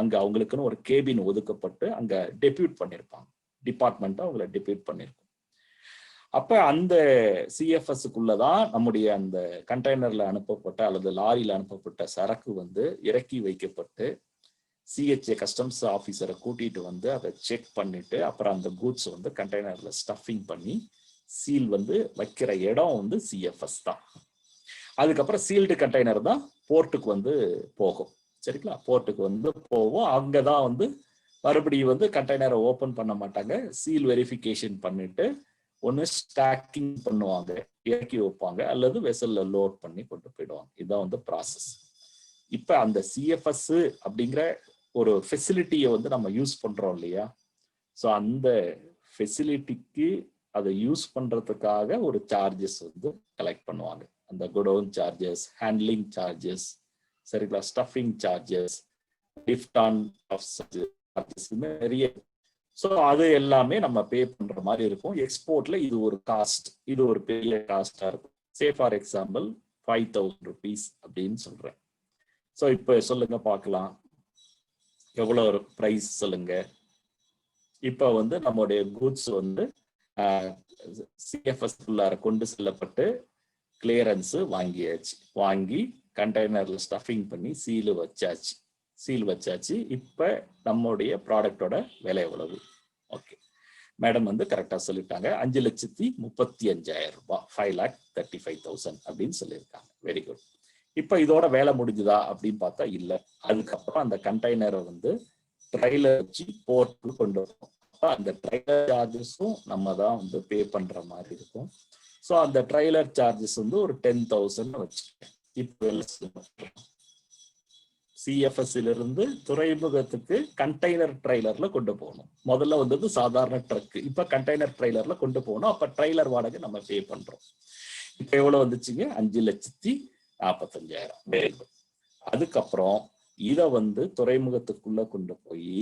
அங்க அவங்களுக்குன்னு ஒரு கேபின் ஒதுக்கப்பட்டு அங்க டெபியூட் பண்ணிருப்பாங்க, டிபார்ட்மெண்ட் அவங்களை டெபியூட் பண்ணிருக்கும். அப்ப அந்த சிஎஃப்எஸ்க்குள்ளதான் நம்முடைய அந்த கண்டெய்னர்ல அனுப்பப்பட்ட அல்லது லாரியில அனுப்பப்பட்ட சரக்கு இறக்கி வைக்கப்பட்டு சிஹெச்ஏ கஸ்டம்ஸ் ஆபீசரை கூட்டிட்டு அதை செக் பண்ணிட்டு அப்புறம் அந்த கூட்ஸ் கண்டெய்னர்ல ஸ்டஃபிங் பண்ணி சீல் வைக்கிற இடம் சிஎஃப்எஸ் தான். அதுக்கப்புறம் சீல்டு கண்டெய்னர் தான் போர்ட்டுக்கு போகும். சரிங்களா, போர்ட்டுக்கு போவோம். அங்கதான் மறுபடியும் கண்டெய்னரை ஓபன் பண்ண மாட்டாங்க, சீல் வெரிஃபிகேஷன் பண்ணிட்டு ஒன்னு ஸ்டாக்கிங் பண்ணுவாங்க, இறக்கி வைப்பாங்க, அல்லது வெசல்ல லோட் பண்ணி கொண்டு போயிடுவாங்க. இதுதான் ப்ராசஸ். இப்ப அந்த சிஎஃப்எஸ் அப்படிங்கிற ஒரு ஃபெசிலிட்டியை நம்ம யூஸ் பண்றோம் இல்லையா, ஸோ அந்த ஃபெசிலிட்டிக்கு அதை யூஸ் பண்றதுக்காக ஒரு சார்ஜஸ் கலெக்ட் பண்ணுவாங்க. அந்த குடோன் சார்ஜஸ், ஹேண்ட்லிங் சார்ஜஸ், சரிங்களா, stuffing charges, lift on off charges, நிறைய. ஸோ அது எல்லாமே நம்ம பே பண்ற மாதிரி இருக்கும். எக்ஸ்போர்ட்ல இது ஒரு காஸ்ட், இது ஒரு பெரிய காஸ்டா இருக்கும். சே ஃபார் எக்ஸாம்பிள் 5,000 rupees அப்படின்னு சொல்றேன். ஸோ இப்போ சொல்லுங்க பார்க்கலாம், எவ்வளோ ஒரு ப்ரைஸ் சொல்லுங்க. இப்போ நம்மளுடைய கூட்ஸ் சிஎஃப்எஸ் உள்ளார கொண்டு செல்லப்பட்டு கிளியரன்ஸ் வாங்கியாச்சு, வாங்கி கண்டெய்னர்ல ஸ்டஃபிங் பண்ணி சீல் வச்சாச்சு. இப்ப நம்முடைய ப்ராடக்டோட விலை எவ்வளவு? ஓகே, மேடம் கரெக்டா சொல்லிட்டாங்க, 5,35,000 ரூபாய், 5,35,000 அப்படின்னு சொல்லியிருக்காங்க. Very good. இப்ப இதோட வேலை முடிஞ்சுதா அப்படின்னு பார்த்தா இல்ல. அதுக்கப்புறம் அந்த கண்டெய்னரை ட்ரைலர் வச்சு போர்ட்டுக்கு கொண்டு வரும். அந்த ட்ரைலர் சார்ஜஸும் நம்ம தான் பே பண்ற மாதிரி இருக்கும். ஸோ அந்த ட்ரைலர் சார்ஜஸ் ஒரு 10,000 வச்சுக்கேன். இப்போ சிஎஃப்எஸ்ல இருந்து துறைமுகத்துக்கு கண்டெய்னர் ட்ரைலர்ல கொண்டு போகணும். முதல்ல சாதாரண ட்ரக், இப்ப கண்டெய்னர் ட்ரைலர்ல கொண்டு போகணும். அப்ப ட்ரைலர் வாடகை நம்ம பே பண்றோம். இப்ப எவ்வளவு வந்துச்சுங்க? 5,45,000. Very good. அதுக்கப்புறம் இதை துறைமுகத்துக்குள்ள கொண்டு போய்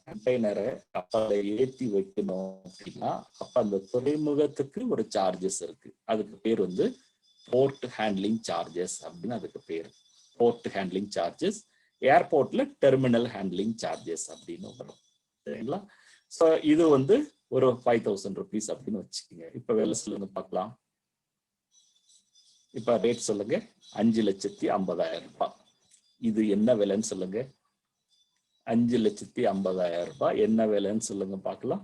கண்டெய்னரை கப்பலை ஏற்றி வைக்கணும் அப்படின்னா அப்ப அந்த துறைமுகத்துக்கு ஒரு சார்ஜஸ் இருக்கு. அதுக்கு பேர் போர்ட் ஹேண்ட்லிங் சார்ஜஸ் அப்படின்னு அதுக்கு பேர். போர்ட் ஹேண்ட்லிங் சார்ஜஸ், ஏர்போர்ட்ல டெர்மினல் ஹேண்ட்லிங் சார்ஜஸ் அப்படின்னு வரும். சரிங்களா? ஸோ இது ஒரு 5,000 rupees அப்படின்னு வச்சுக்கோங்க. இப்ப வேலை சொல்லுங்க பார்க்கலாம். இப்ப ரேட் சொல்லுங்க. 5,50,000 ரூபாய். இது என்ன விலைன்னு சொல்லுங்க. 5,50,000 ரூபாய். என்ன விலைன்னு சொல்லுங்க பார்க்கலாம்.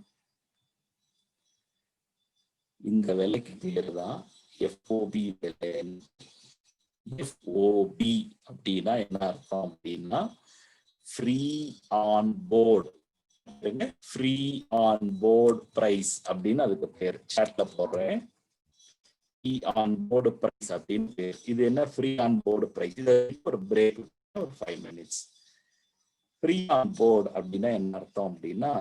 இந்த விலைக்கு பேர் தான் எஃப்ஓபி விலை. எஃப்ஓபி அப்படின்னா என்ன அர்த்தம் அப்படின்னா free on board. Free on board price அப்படின்னு அதுக்கு பேர். சாட்ல போடுறேன். ஃப்ரீ ஆன் போர்டு பிரைஸ் அப்படின்னு பேர். இது என்ன ஃப்ரீ ஆன் போர்டு பிரைஸ்? இது ஒரு பிரேக், ஒரு 5 minutes. ஃப்ரீ ஆன் போர்டு அப்படின்னா என்ன அர்த்தம் அப்படின்னா,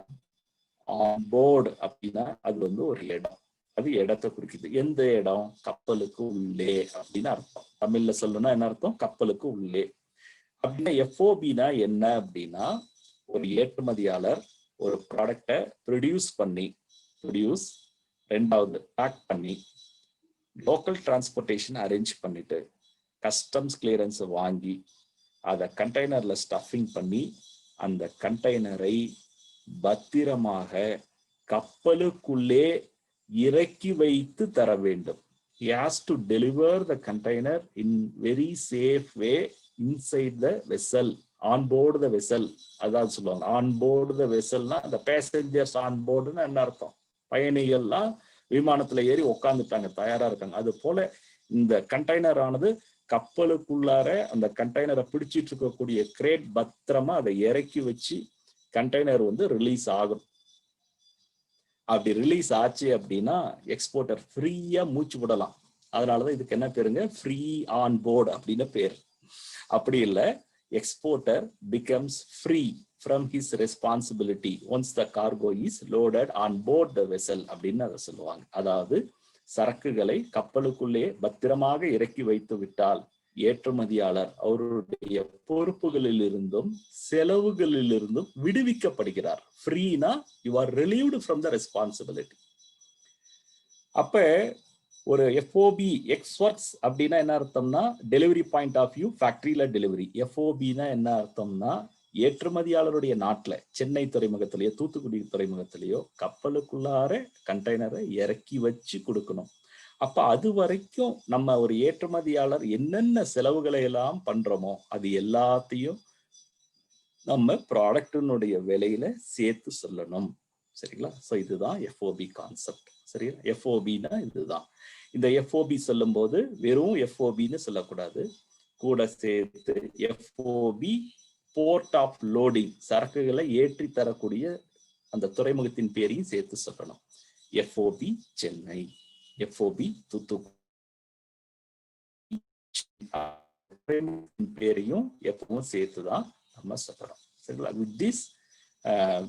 ஆன் போர்டு அப்படின்னா அது வந்து ஒரு இடம். அது இடத்தை குறிக்குது. எந்த இடம்? கப்பலுக்கு உள்ளே அப்படின்னு அர்த்தம். தமிழ்ல சொல்லணும்னா என்ன அர்த்தம்? கப்பலுக்கு உள்ளே. அப்படின்னா எஃப்ஓபினா என்ன அப்படின்னா, ஒரு ஏற்றுமதியாளர் ஒரு ப்ராடக்டை ப்ரொடியூஸ் ரெண்டாவது பேக் பண்ணி லோக்கல் டிரான்ஸ்போர்ட்டேஷன் அரேஞ்ச் பண்ணிட்டு கஸ்டம்ஸ் கிளியரன்ஸ் வாங்கி அதை கண்டெய்னர்ல ஸ்டஃபிங் பண்ணி அந்த கண்டெய்னரை பத்திரமாக கப்பலுக்குள்ளே இறக்கி வைத்து தர வேண்டும். He has to deliver the container in very safe way inside the vessel, on board the vessel. அதான் சொல்லுவாங்க on board the vesselனா the passengers on boardனா என்ன அர்த்தம்? பயணிகள்லாம் விமானத்துல ஏறி உட்காந்துட்டாங்க, தயாரா இருக்காங்க. அது போல இந்த கண்டெய்னர் ஆனது கப்பலுக்குள்ளார அந்த கண்டெய்னரை பிடிச்சிட்டு இருக்கக்கூடிய கிரேட் பத்திரமா அதை இறக்கி வச்சு கண்டெய்னர் வந்து ரிலீஸ் ஆகும். அப்படி ரிலீஸ் ஆச்சு அப்படின்னா எக்ஸ்போர்ட்டர் ஃப்ரீயா மூச்சு விடலாம். அதனாலதான் இதுக்கு என்ன பேருங்க? ஃப்ரீ ஆன் போர்டு அப்படின்னு பேர். அப்படி இல்லை, exporter becomes free from his responsibility once the cargo is loaded on board the vessel அப்படின்னு அதை சொல்லுவாங்க. அதாவது சரக்குகளை கப்பலுக்குள்ளே பத்திரமாக இறக்கி வைத்து விட்டால் ஏற்றுமதியாளர் அவருடைய பொறுப்புகளில் இருந்தும் செலவுகளிலிருந்தும் விடுவிக்கப்படுகிறார். ஃப்ரீனா you are relieved from the responsibility. அப்ப ஒரு எஃப்ஓபி எக்ஸ் ஒர்க்ஸ் அப்படின்னா என்ன அர்த்தம்னா, டெலிவரி பாயிண்ட் ஆஃப் வியூ ஃபேக்டரியில டெலிவரி. எஃப்ஓபினா என்ன அர்த்தம்னா, ஏற்றுமதியாளருடைய நாட்டுல சென்னை துறைமுகத்திலேயோ தூத்துக்குடி துறைமுகத்திலேயோ கப்பலுக்குள்ளார கண்டெய்னரை இறக்கி வச்சு கொடுக்கணும். அப்ப அது வரைக்கும் நம்ம ஒரு ஏற்றுமதியாளர் என்னென்ன செலவுகளை எல்லாம் பண்றோமோ அது எல்லாத்தையும் நம்ம ப்ராடக்டினுடைய விலையில சேர்த்து சொல்லணும். சரிங்களா? ஸோ இதுதான் எஃப்ஓபி கான்செப்ட். சரியா? எஃப்ஓபின்னா இதுதான். இந்த எஃப்ஓபி சொல்லும் போது வெறும் எஃப்ஓபின்னு சொல்லக்கூடாது, கூட சேர்த்து எஃப்ஓபி போர்ட் ஆஃப் லோடிங், சரக்குகளை ஏற்றி தரக்கூடிய அந்த துறைமுகத்தின் பேரையும் சேர்த்து சொல்லணும். எஃப்ஓபி சென்னை, எஃப்ஓபி தூத்துக்குடி பேரையும் எப்பவும் சேர்த்துதான் நம்ம சொல்லணும். சரிங்களா? With this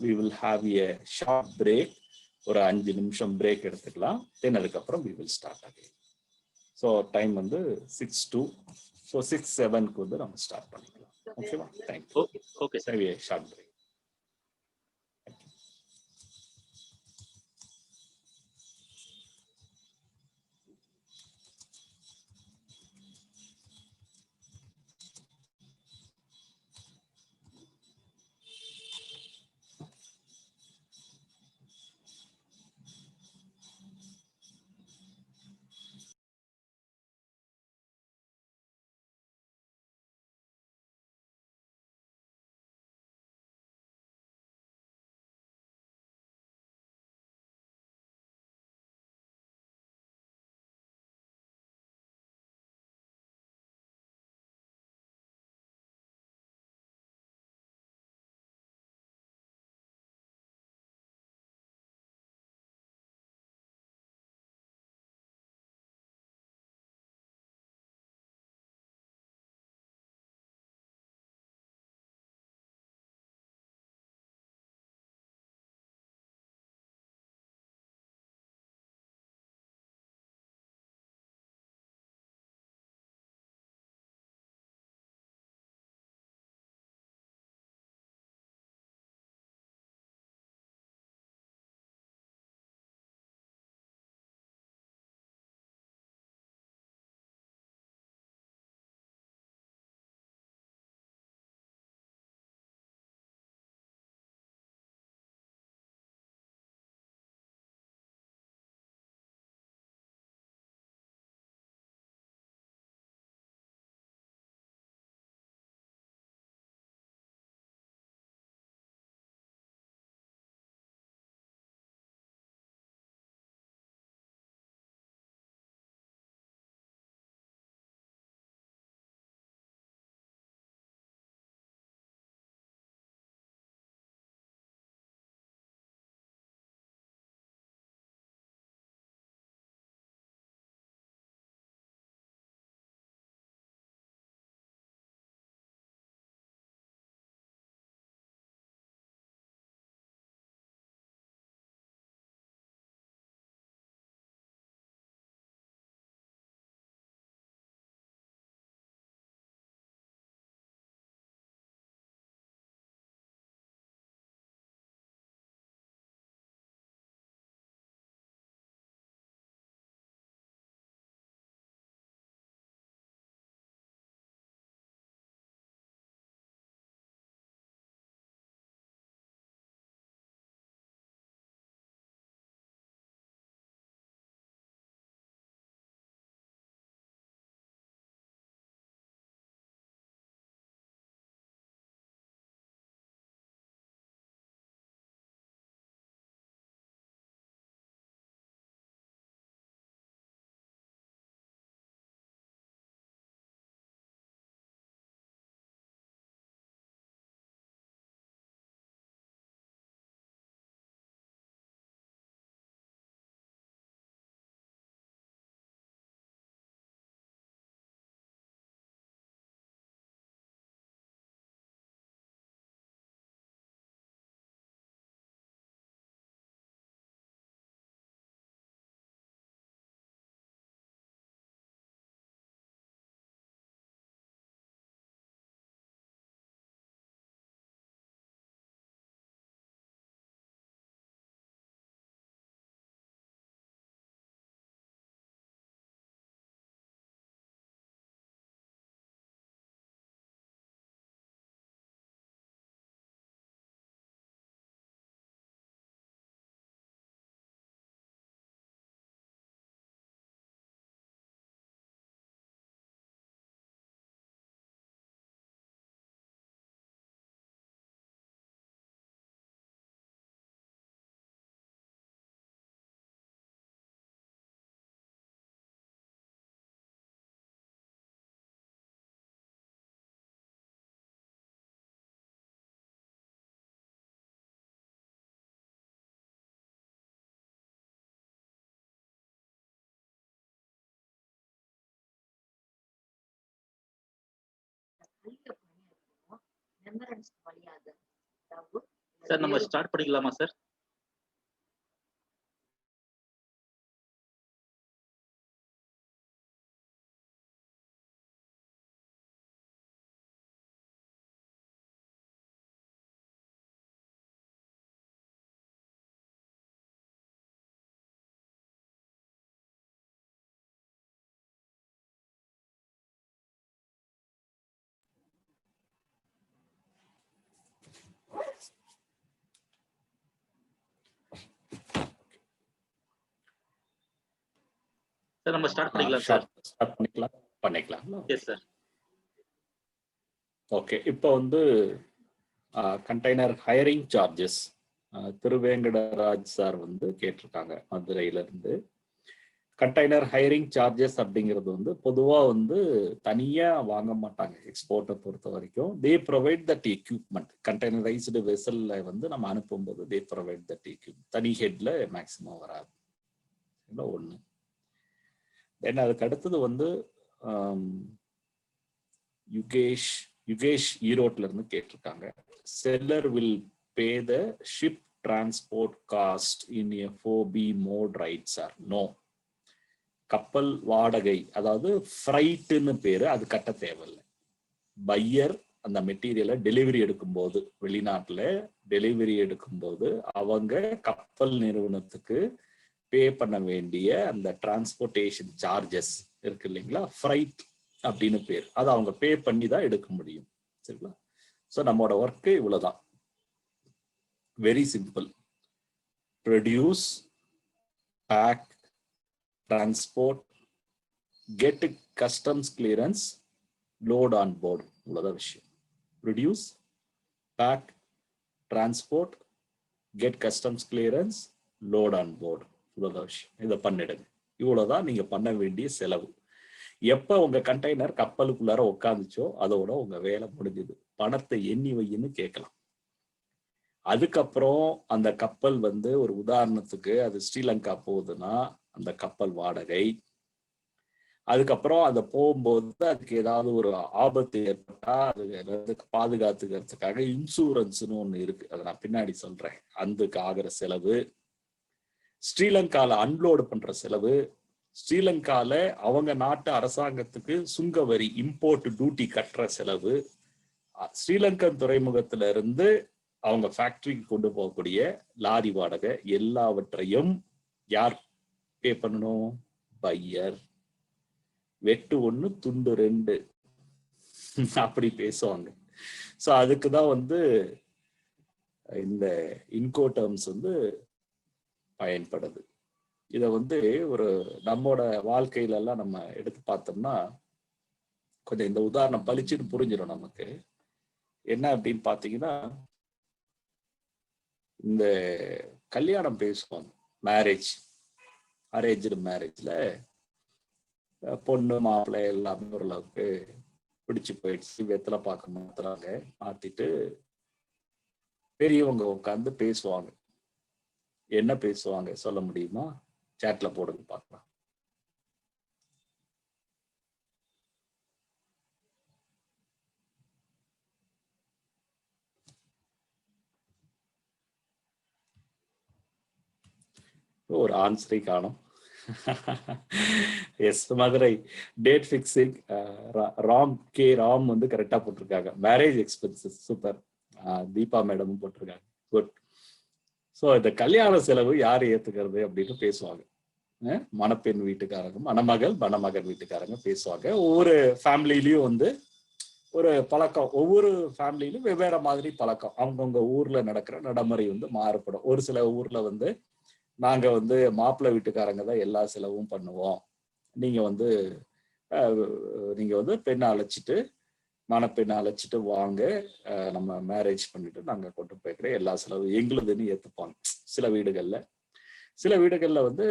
we will have a short break. ஒரு 5 நிமிஷம் பிரேக் எடுத்துக்கலாம். தென் அதுக்கப்புறம் we will start again. So time வந்து 6 to 6-7க்கு வந்து நம்ம ஸ்டார்ட் பண்ணிக்கலாம். ஓகேவா? Thank you. Okay sir. Short break. Sir நம்ம ஸ்டார்ட் பண்ணிக்கலாமா சார்? சார் நம்ம ஸ்டார்ட் பண்ணிக்கலாம் சார். ஸ்டார்ட் பண்ணிக்கலாம். Yes sir. ஓகே, இப்போ வந்து கண்டெய்னர் ஹையரிங் சார்ஜஸ் திருவேங்கடராஜ் சார் வந்து கேட்டிருக்காங்க மதுரையில இருந்து. கண்டெய்னர் ஹையரிங் சார்ஜஸ் அப்படிங்கிறது வந்து பொதுவாக வந்து தனியாக வாங்க மாட்டாங்க எக்ஸ்போர்ட்டை பொறுத்த வரைக்கும். They provide that equipment. Containerised வெசல்ல வந்து நம்ம அனுப்பும்போது தே ப்ரொவைட் தட் எக்யூப்மெண்ட். தனி ஹெட்ல மேக்சிமம் வராது. ஒன்று. தென் அதுக்கு அடுத்தது வந்து யுகேஷ் ஈரோட்ல இருந்து கேட்டிருக்காங்க. Seller will pay the ship transport cost in FOB mode rights or no. கப்பல் வாடகை, அதாவது ஃப்ரைட்டுன்னு பேரு, அது கட்ட தேவையில்லை. பையர் அந்த மெட்டீரியலை டெலிவரி எடுக்கும்போது, வெளிநாட்டுல டெலிவரி எடுக்கும்போது அவங்க கப்பல் நிறுவனத்துக்கு பே பண்ண வேண்டிய அந்த டிரான்ஸ்போர்டேஷன் சார்ஜஸ் இருக்கு இல்லைங்களா, ஃப்ரைட் அப்படின்னு பேர், அதை அவங்க பே பண்ணி தான் எடுக்க முடியும். சரிங்களா? ஸோ நம்மளோட ஒர்க்கு இவ்வளவுதான். Very simple. Produce, pack, transport, get customs clearance, load on board. இவ்வளவுதான் விஷயம். Produce, pack, transport, get customs clearance, load on board. இவ்வளவுதான் விஷயம். இதை பண்ணிடுங்க. இவ்வளவுதான் நீங்க பண்ண வேண்டிய செலவு. எப்ப உங்க கண்டெய்னர் கப்பலுக்குள்ளார உட்காந்துச்சோ அதோட உங்க வேலை முடிஞ்சது. பணத்தை எண்ணி வைன்னு கேட்கலாம். அதுக்கப்புறம் அந்த கப்பல் வந்து ஒரு உதாரணத்துக்கு அது ஸ்ரீலங்கா போகுதுன்னா அந்த கப்பல் வாடகை, அதுக்கப்புறம் அதை போகும்போது அதுக்கு ஏதாவது ஒரு ஆபத்து ஏற்பட்டா அது பாதுகாத்துக்கிறதுக்காக இன்சூரன்ஸ்னு ஒண்ணு இருக்கு, அதை நான் பின்னாடி சொல்றேன். அதுக்கு ஆகிற செலவு, ஸ்ரீலங்கால அன்லோடு பண்ற செலவு, ஸ்ரீலங்கால அவங்க நாட்டு அரசாங்கத்துக்கு சுங்க வரி இம்போர்ட் டியூட்டி கட்டுற செலவு, ஸ்ரீலங்கன் துறைமுகத்தில இருந்து அவங்க ஃபேக்டரிக்கு கொண்டு போகக்கூடிய லாரி வாடகை, எல்லாவற்றையும் யார் பே பண்ணணும்? பையர். வெட்டு 1 துண்டு 2 அப்படி பேசுவாங்க. ஸோ அதுக்குதான் வந்து இந்த இன்கோ டேர்ம்ஸ் வந்து பயன்படுது. இதை வந்து ஒரு நம்மோட வாழ்க்கையில எல்லாம் நம்ம எடுத்து பார்த்தோம்னா கொஞ்சம் இந்த உதாரணம் பளிச்சுன்னு புரிஞ்சிடும் நமக்கு. என்ன அப்படின்னு பாத்தீங்கன்னா, இந்த கல்யாணம் பேசுவாங்க, மேரேஜ், அரேஞ்சு மேரேஜ்ல பொண்ணு மாப்பிள்ளை எல்லாமே ஓரளவுக்கு பிடிச்சு போயிடுச்சு, வெத்தலை பார்க்க மாத்துறாங்க, மாத்திட்டு பெரியவங்க உட்காந்து பேசுவாங்க. என்ன பேசுவாங்க சொல்ல முடியுமா? சாட்ல போடுங்க பார்க்கலாம். ஒரு ஆன்சரை காணும். Yes, Madurai date fixing Ram வந்து கரெக்டா போட்டிருக்காங்க. Marriage expenses super. தீபா மேடமும் போட்டிருக்காங்க. குட். ஸோ இந்த கல்யாண செலவு யார் ஏத்துக்கிறது அப்படின்னு பேசுவாங்க. மணப்பெண் வீட்டுக்காரங்க, மணமகன் வீட்டுக்காரங்க பேசுவாங்க. ஒவ்வொரு ஃபேமிலிலையும் வந்து ஒரு பழக்கம், ஒவ்வொரு ஃபேமிலியிலும் வெவ்வேறு மாதிரி பழக்கம், அவங்கவுங்க ஊர்ல நடக்கிற நடைமுறை வந்து மாறுபடும். ஒரு சில ஊர்ல வந்து நாங்க வந்து மாப்பிள்ளை வீட்டுக்காரங்க தான் எல்லா செலவும் பண்ணுவோம், நீங்க வந்து பெண்ணை அழைச்சிட்டு மணப்பெண்ணை அழைச்சிட்டு வாங்க, நம்ம மேரேஜ் பண்ணிட்டு நாங்க கொண்டு போய்க்கிற எல்லா செலவும் எங்களுதுன்னு ஏத்துப்பாங்க. சில வீடுகள்ல வந்து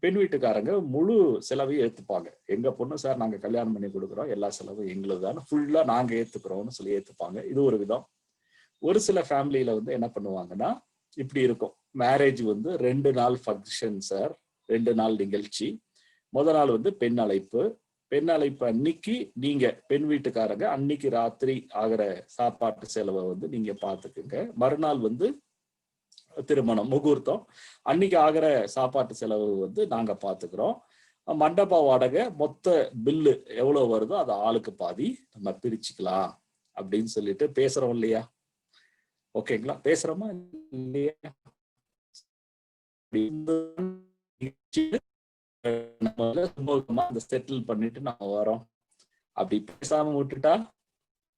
பெண் வீட்டுக்காரங்க முழு செலவையும் ஏத்துப்பாங்க. எங்க பொண்ணு சார் நாங்க கல்யாணம் பண்ணி கொடுக்குறோம், எல்லா செலவும் எங்களுதான், ஃபுல்லா நாங்க ஏத்துக்கிறோம்னு சொல்லி ஏத்துப்பாங்க. இது ஒரு விதம். ஒரு சில ஃபேமிலியில வந்து என்ன பண்ணுவாங்கன்னா இப்படி இருக்கும். மேரேஜ் வந்து 2 நாள் ஃபங்க்ஷன் சார், 2 நாள் நிகழ்ச்சி. முதல் நாள் வந்து பெண் அழைப்பு, பெண் அழைப்பு அன்னைக்கு நீங்க பெண் வீட்டுக்காரங்க அன்னைக்கு ராத்திரி ஆகிற சாப்பாட்டு செலவை வந்து நீங்க பாத்துக்குங்க. மறுநாள் வந்து திருமணம் முகூர்த்தம், அன்னைக்கு ஆகிற சாப்பாட்டு செலவு வந்து நாங்க பாத்துக்கிறோம். மண்டப வாடகை மொத்த பில்லு எவ்வளவு வருதோ அதை ஆளுக்கு பாதி நம்ம பிரிச்சுக்கலாம் அப்படின்னு சொல்லிட்டு பேசுறோம் இல்லையா? ஓகேங்களா? பேசுறோமா இல்லையா? நம்ம செட்டில் பண்ணிட்டு நம்ம வரோம். அப்படி பேசாம விட்டுட்டா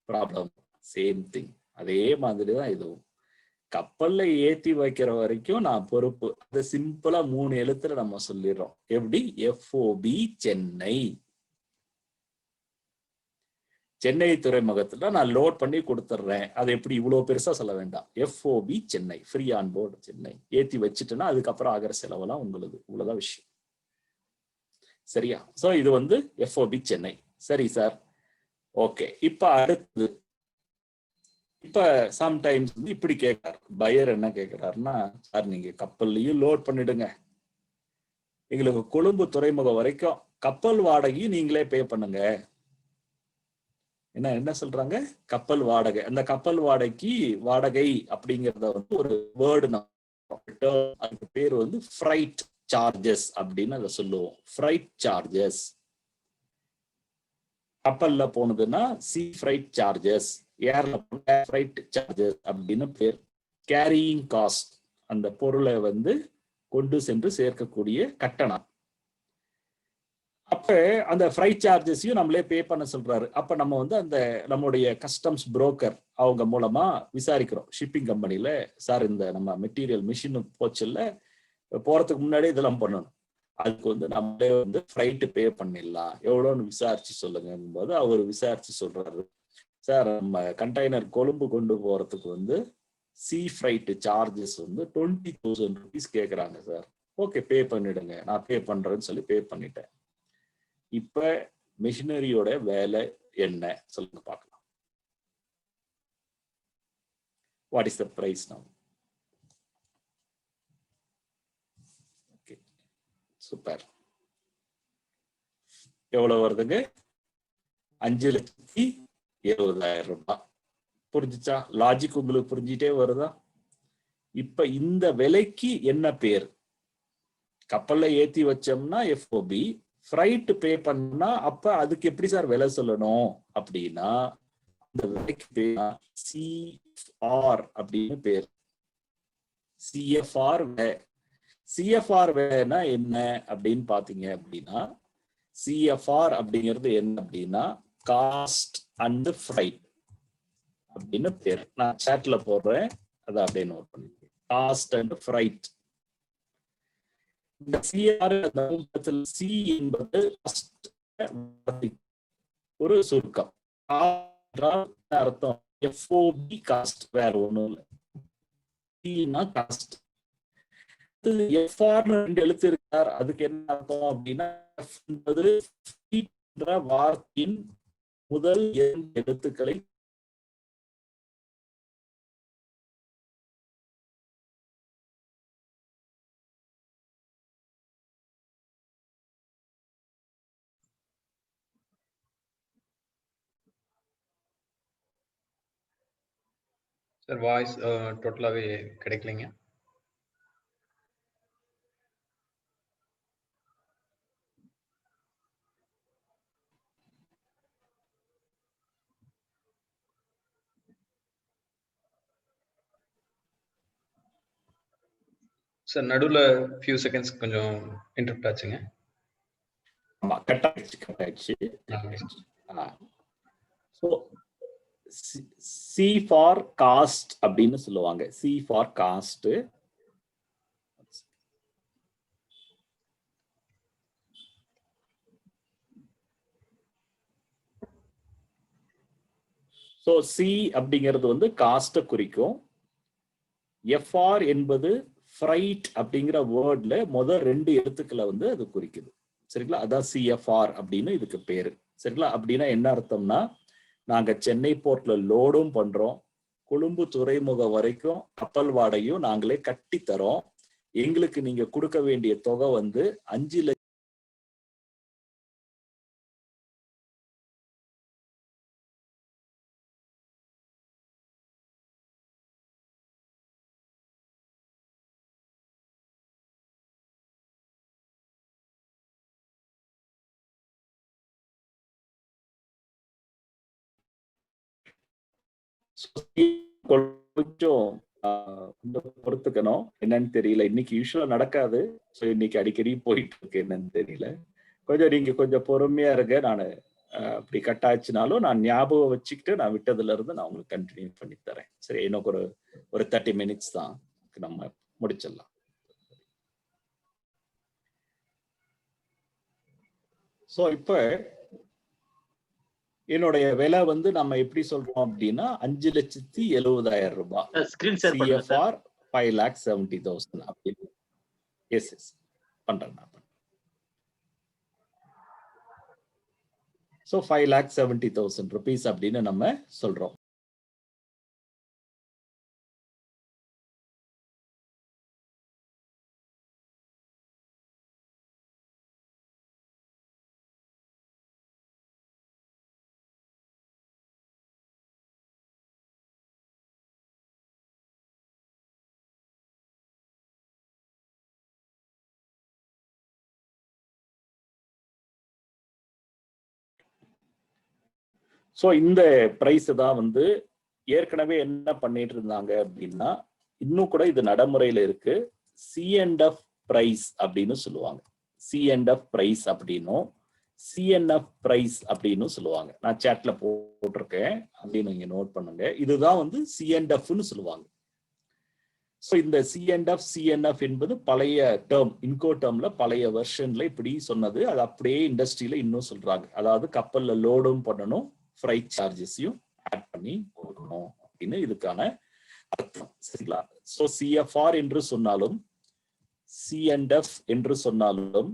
ப்ராப்ளம். Same thing. அதே மாதிரிதான் இதுவும். கப்பல்ல ஏத்தி வைக்கிற வரைக்கும் நான் பொறுப்பு. அது சிம்பிளா 3 எழுத்துல நம்ம சொல்லிடுறோம். எப்படி? FOB சென்னை. சென்னை துறைமுகத்துல நான் லோட் பண்ணி கொடுத்துட்றேன். அது எப்படி இவ்வளவு பெருசா சொல்ல வேண்டாம். FOB Chennai, free on board Chennai. ஏத்தி வச்சுட்டுன்னா அதுக்கப்புறம் ஆகிற செலவெல்லாம் உங்களுக்கு. இவ்வளவுதான் விஷயம். சரியா? சோ இது வந்து FOB சென்னை. சரி சார், ஓகே. இப்ப அடுத்து, இப்ப சம்டைம்ஸ் வந்து இப்படி கேட்கிறார் பையர். என்ன கேட்கிறாருன்னா, சார் நீங்க கப்பல்லையும் லோட் பண்ணிடுங்க, எங்களுக்கு கொழும்பு துறைமுகம் வரைக்கும் கப்பல் வாடகையும் நீங்களே பே பண்ணுங்க. என்ன சொல்றாங்க? கப்பல் வாடகை. அந்த கப்பல் வாடகை அப்படிங்கறத வந்து ஒரு வேர்டு, அதுக்கு பேர் வந்து ஃப்ரைட் சார்ஜஸ் அப்படின்னு அதை சொல்லுவோம். Freight charges. கப்பல்ல போனதுன்னா சி ஃப்ரைட் சார்ஜஸ், ஏர்ல ஃப்ரைட் சார்ஜஸ் அப்படின்னு பேர். கேரியிங் காஸ்ட், அந்த பொருளை வந்து கொண்டு சென்று சேர்க்கக்கூடிய கட்டணம். அப்ப அந்த ஃப்ரைட் சார்ஜஸையும் நம்மளே பே பண்ண சொல்றாரு. அப்ப நம்ம வந்து அந்த நம்மளுடைய கஸ்டம்ஸ் புரோக்கர் அவங்க மூலமா விசாரிக்கிறோம் ஷிப்பிங் கம்பெனில, சார் இந்த நம்ம மெட்டீரியல் மிஷின் போச்சுல்ல, போறதுக்கு முன்னாடி இதெல்லாம் பண்ணணும், அதுக்கு வந்து நம்மளே வந்து ஃப்ரைட் பே பண்ணிடலாம், எவ்வளோன்னு விசாரிச்சு சொல்லுங்க போது அவர் விசாரிச்சு சொல்றாரு, சார் நம்ம கண்டெய்னர் கொழும்பு கொண்டு போறதுக்கு வந்து சி ஃப்ரைட் சார்ஜஸ் வந்து 20,000 rupees கேட்குறாங்க சார். ஓகே, பே பண்ணிடுங்க, நான் பே பண்றேன்னு சொல்லி பே பண்ணிட்டேன். இப்ப மிஷினரியோட வேலை என்ன சொல்லுங்க பார்க்கலாம். What is the price now? Okay, super. எவ்வளவு வருதுங்க? 5,70,000 ரூபாய். புரிஞ்சுச்சா? லாஜிக் உங்களுக்கு புரிஞ்சுட்டே வருதா? இப்ப இந்த விலைக்கு என்ன பேர்? கப்பல்ல ஏத்தி வச்சோம்னா FOB, ஃப்ரைட் பே பண்ணா அப்ப அதுக்கு எப்படி சார் விலை சொல்லணும் அப்படின்னா, அந்த விலைக்கு பேர் CFR அப்படின்னு பேர். CFR. CFR வேலைன்னா என்ன அப்படின்னு பாத்தீங்க அப்படின்னா, CFR அப்படிங்கிறது என்ன அப்படின்னா காஸ்ட் அண்ட் ஃப்ரைட் அப்படின்னு பேர். நான் சாட்ல போடுறேன், அதை அப்படியே நோட் பண்ணிக்கோங்க. Cost and freight. இந்த சிஆர் சி என்பது ஒரு சுருக்கம். அர்த்தம் FOB காஸ்ட், வேற ஒண்ணும் இல்லை. காஸ்ட். FR 2 எழுத்து இருக்கார், அதுக்கு என்ன அர்த்தம் அப்படின்னா என்பது வார்த்தையின் முதல் 2 எழுத்துக்களை சார் வாய்ஸ் டோட்டலாவே கிடைக்கலைங்க. சார் நடுவுல ஃபியூ செகண்ட்ஸ் கொஞ்சம் இன்டரப்ட் ஆச்சுங்க. ஆமா, கட் ஆயிடுச்சு. ஸோ சி ஃபார் காஸ்ட் அப்படின்னு சொல்லுவாங்க. C for cost. So C அப்படிங்கிறது வந்து காஸ்ட்டை குறிக்கும். FR என்பது ஃப்ரைட் அப்படிங்கிற வேர்ட்ல முதல் 2 எழுத்துக்களை வந்து அது குறிக்குது. சரிங்களா? அதான் CFR அப்படின்னு இதுக்கு பேரு. சரிங்களா? அப்படின்னா என்ன அர்த்தம்னா, நாங்க சென்னை போர்ட்ல லோடும் பண்றோம், கொழும்பு துறைமுகம் வரைக்கும் கப்பல் வாடகையும் நாங்களே கட்டி தரோம். எங்களுக்கு நீங்க கொடுக்க வேண்டிய தொகை வந்து 5,00,000 கொஞ்சம் பொறுத்துக்கணும். என்னன்னு தெரியல. இன்னைக்கு யூஸ்வலா நடக்காது. ஸோ இன்னைக்கு அடிக்கடி போயிட்டு இருக்கு. என்னன்னு தெரியல. நீங்க கொஞ்சம் பொறுமையா இருங்க. நானு அப்படி கட் ஆச்சுனாலும் நான் ஞாபகம் வச்சுக்கிட்டு நான் விட்டதுல இருந்து நான் உங்களுக்கு கண்டினியூ பண்ணி தரேன். சரி, இன்னும் ஒரு 30 மினிட்ஸ் தான் நம்ம முடிச்சிடலாம். ஸோ இப்ப என்னுடைய விலை வந்து நம்ம எப்படி சொல்றோம் அப்படின்னா 5,70,000 ரூபாய். CFR 5,70,000 அப்படின்னு. எஸ் பண்றேன் நான். ஸோ 5,70,000 rupees அப்படின்னு நம்ம சொல்றோம். ஸோ இந்த பிரைஸ் தான் வந்து ஏற்கனவே என்ன பண்ணிட்டு இருந்தாங்க அப்படின்னா, இன்னும் கூட இது நடைமுறையில இருக்கு. C&F பிரைஸ் அப்படின்னு சொல்லுவாங்க. C&F பிரைஸ் அப்படின்னும் CNF பிரைஸ் அப்படின்னு சொல்லுவாங்க. நான் சாட்ல போட்டிருக்கேன், அப்படின்னு நீங்க நோட் பண்ணுங்க. இதுதான் வந்து C&Fன்னு சொல்லுவாங்க. ஸோ இந்த C&F CNF என்பது பழைய டேர்ம், இன்கோ டேர்ம்ல பழைய வெர்ஷன்ல இப்படி சொன்னது. அது அப்படியே இண்டஸ்ட்ரியில இன்னும் சொல்றாங்க. அதாவது கப்பல்ல லோடும் பண்ணணும், ஃப்ரைட் சார்ஜஸையும் ஆட் பண்ணி கொடுக்கணும் அப்படின்னு இதுக்கான அர்த்தம். சரிங்களா? ஸோ CFR என்று சொன்னாலும் C&F என்று சொன்னாலும்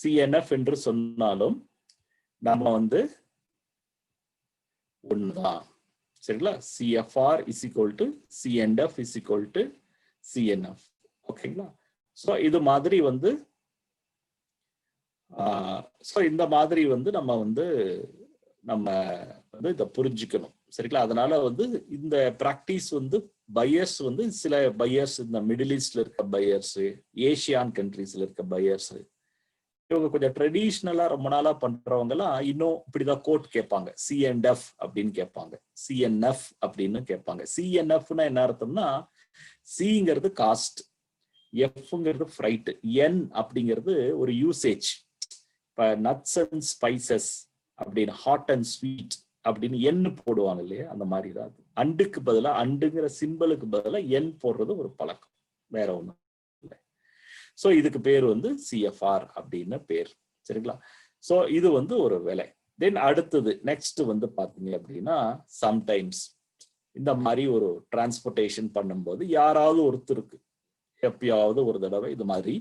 CNF என்று சொன்னாலும் நம்ம வந்து ஒண்ணுதான். சரிங்களா? CFR is equal to C&F is equal to CNF. ஓகேங்களா? ஸோ இது மாதிரி வந்து இந்த மாதிரி வந்து நம்ம வந்து இதை புரிஞ்சுக்கணும். சரிங்களா? அதனால வந்து இந்த பிராக்டிஸ் வந்து பையர்ஸ் வந்து சில பையர்ஸ் இந்த மிடில் ஈஸ்ட்ல இருக்க பையர்ஸ், ஏசியான் கண்ட்ரீஸ்ல இருக்க பையர்ஸ், இவங்க கொஞ்சம் ட்ரெடிஷ்னலா ரொம்ப நாளா பண்றவங்க எல்லாம் இன்னும் இப்படிதான் கோட் கேட்பாங்க. C&F அப்படின்னு கேட்பாங்க, CNF அப்படின்னு கேட்பாங்க. CNFனா என்ன அர்த்தம்னா, சிங்கிறது காஸ்ட், எஃப்ங்கிறது ஃப்ரைட், என் அப்படிங்கிறது ஒரு யூசேஜ். இப்ப நட்ஸ் அண்ட் ஸ்பைசஸ் அப்படின்னு, ஹாட் அண்ட் ஸ்வீட் அப்படின்னு எண்ணு போடுவாங்க இல்லையா, அந்த மாதிரி தான். அண்டுக்கு பதிலா, அண்டுங்கிற சிம்பிளுக்கு பதிலா எண் போடுறது ஒரு பழக்கம், வேற ஒண்ணு இல்லை. ஸோ இதுக்கு பேர் வந்து CFR அப்படின்னு பேர். சரிங்களா? ஸோ இது வந்து ஒரு விலை. தென் அடுத்தது நெக்ஸ்ட் வந்து பாத்தீங்க அப்படின்னா, சம்டைம்ஸ் இந்த மாதிரி ஒரு டிரான்ஸ்போர்டேஷன் பண்ணும்போது யாராவது ஒருத்தருக்கு எப்பயாவது ஒரு தடவை இது மாதிரி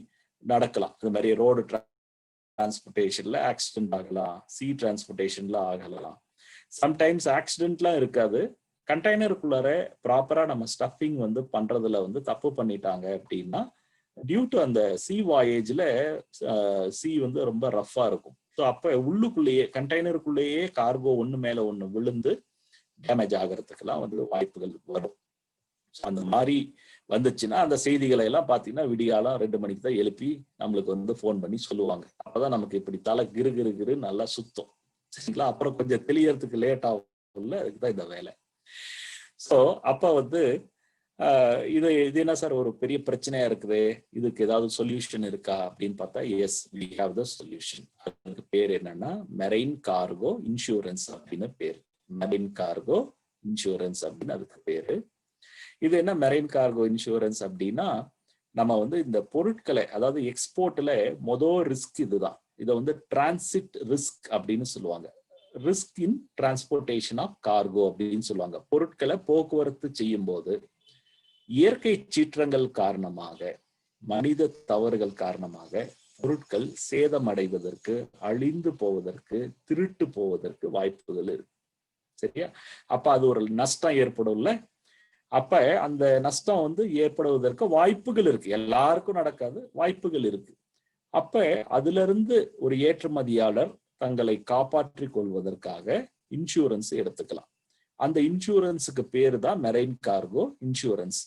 நடக்கலாம். இது மாதிரி ரோடு டிரான்ஸ்போர்டேஷன்ல ஆக்சிடென்ட் ஆகலாம், சி டிரான்ஸ்போர்டேஷன்ல ஆகலாம். சம்டைம்ஸ் ஆக்சிடென்ட்லாம் இருக்காது, கண்டெய்னருக்குள்ளார ப்ராப்பரா நம்ம ஸ்டஃபிங் வந்து பண்றதுல வந்து தப்பு பண்ணிட்டாங்க அப்படின்னா, டியூ டு அந்த சி வாயேஜ்ல சி வந்து ரொம்ப ரஃபா இருக்கும். ஸோ அப்ப உள்ளுக்குள்ளேயே கண்டெய்னருக்குள்ளேயே கார்கோ ஒண்ணு மேல ஒண்ணு விழுந்து டேமேஜ் ஆகிறதுக்கெல்லாம் வந்து வாய்ப்புகள் வரும். அந்த மாதிரி வந்துச்சுன்னா அந்த செய்திகளை எல்லாம் பாத்தீங்கன்னா விடியாலாம் 2 மணிக்கு தான் எழுப்பி நம்மளுக்கு வந்து போன் பண்ணி சொல்லுவாங்க. அப்பதான் நமக்கு இப்படி தலை கிரு கிரு கிரு நல்லா சுத்தம். சரிங்களா? அப்புறம் கொஞ்சம் தெளியறதுக்கு லேட் ஆகும்ல, அதுக்குதான் இந்த வேலை. ஸோ அப்ப வந்து இது என்ன சார் ஒரு பெரிய பிரச்சனையா இருக்குது, இதுக்கு ஏதாவது சொல்யூஷன் இருக்கா அப்படின்னு பார்த்தா, yes, we have the solution. அதுக்கு பேர் என்னன்னா மெரைன் கார்கோ இன்சூரன்ஸ் அப்படின்னு பேர். மெரைன் கார்கோ இன்சூரன்ஸ் அப்படின்னு அதுக்கு பேரு. இது என்ன மெரைன் கார்கோ இன்சூரன்ஸ் அப்படின்னா, நம்ம வந்து இந்த பொருட்களை, அதாவது எக்ஸ்போர்ட்ல மொதல் ரிஸ்க் இதுதான். இதை வந்து டிரான்சிட் ரிஸ்க் அப்படின்னு சொல்லுவாங்க. Risk in transportation of cargo அப்படின்னு சொல்லுவாங்க. பொருட்களை போக்குவரத்து செய்யும் போது இயற்கை சீற்றங்கள் காரணமாக, மனித தவறுகள் காரணமாக பொருட்கள் சேதமடைவதற்கு, அழிந்து போவதற்கு, திருட்டு போவதற்கு வாய்ப்புகள் இருக்கு. சரியா? அப்ப அது ஒரு நஷ்டம் ஏற்படும்ல. அப்ப அந்த நஷ்டம் வந்து ஏற்படுவதற்கு வாய்ப்புகள் இருக்கு. எல்லாருக்கும் நடக்காது, வாய்ப்புகள் இருக்கு. அப்ப அதுல இருந்து ஒரு ஏற்றுமதியாளர் தங்களை காப்பாற்றிக் கொள்வதற்காக இன்சூரன்ஸ் எடுத்துக்கலாம். அந்த இன்சூரன்ஸுக்கு பேரு தான் மெரைன் கார்கோ இன்சூரன்ஸ்.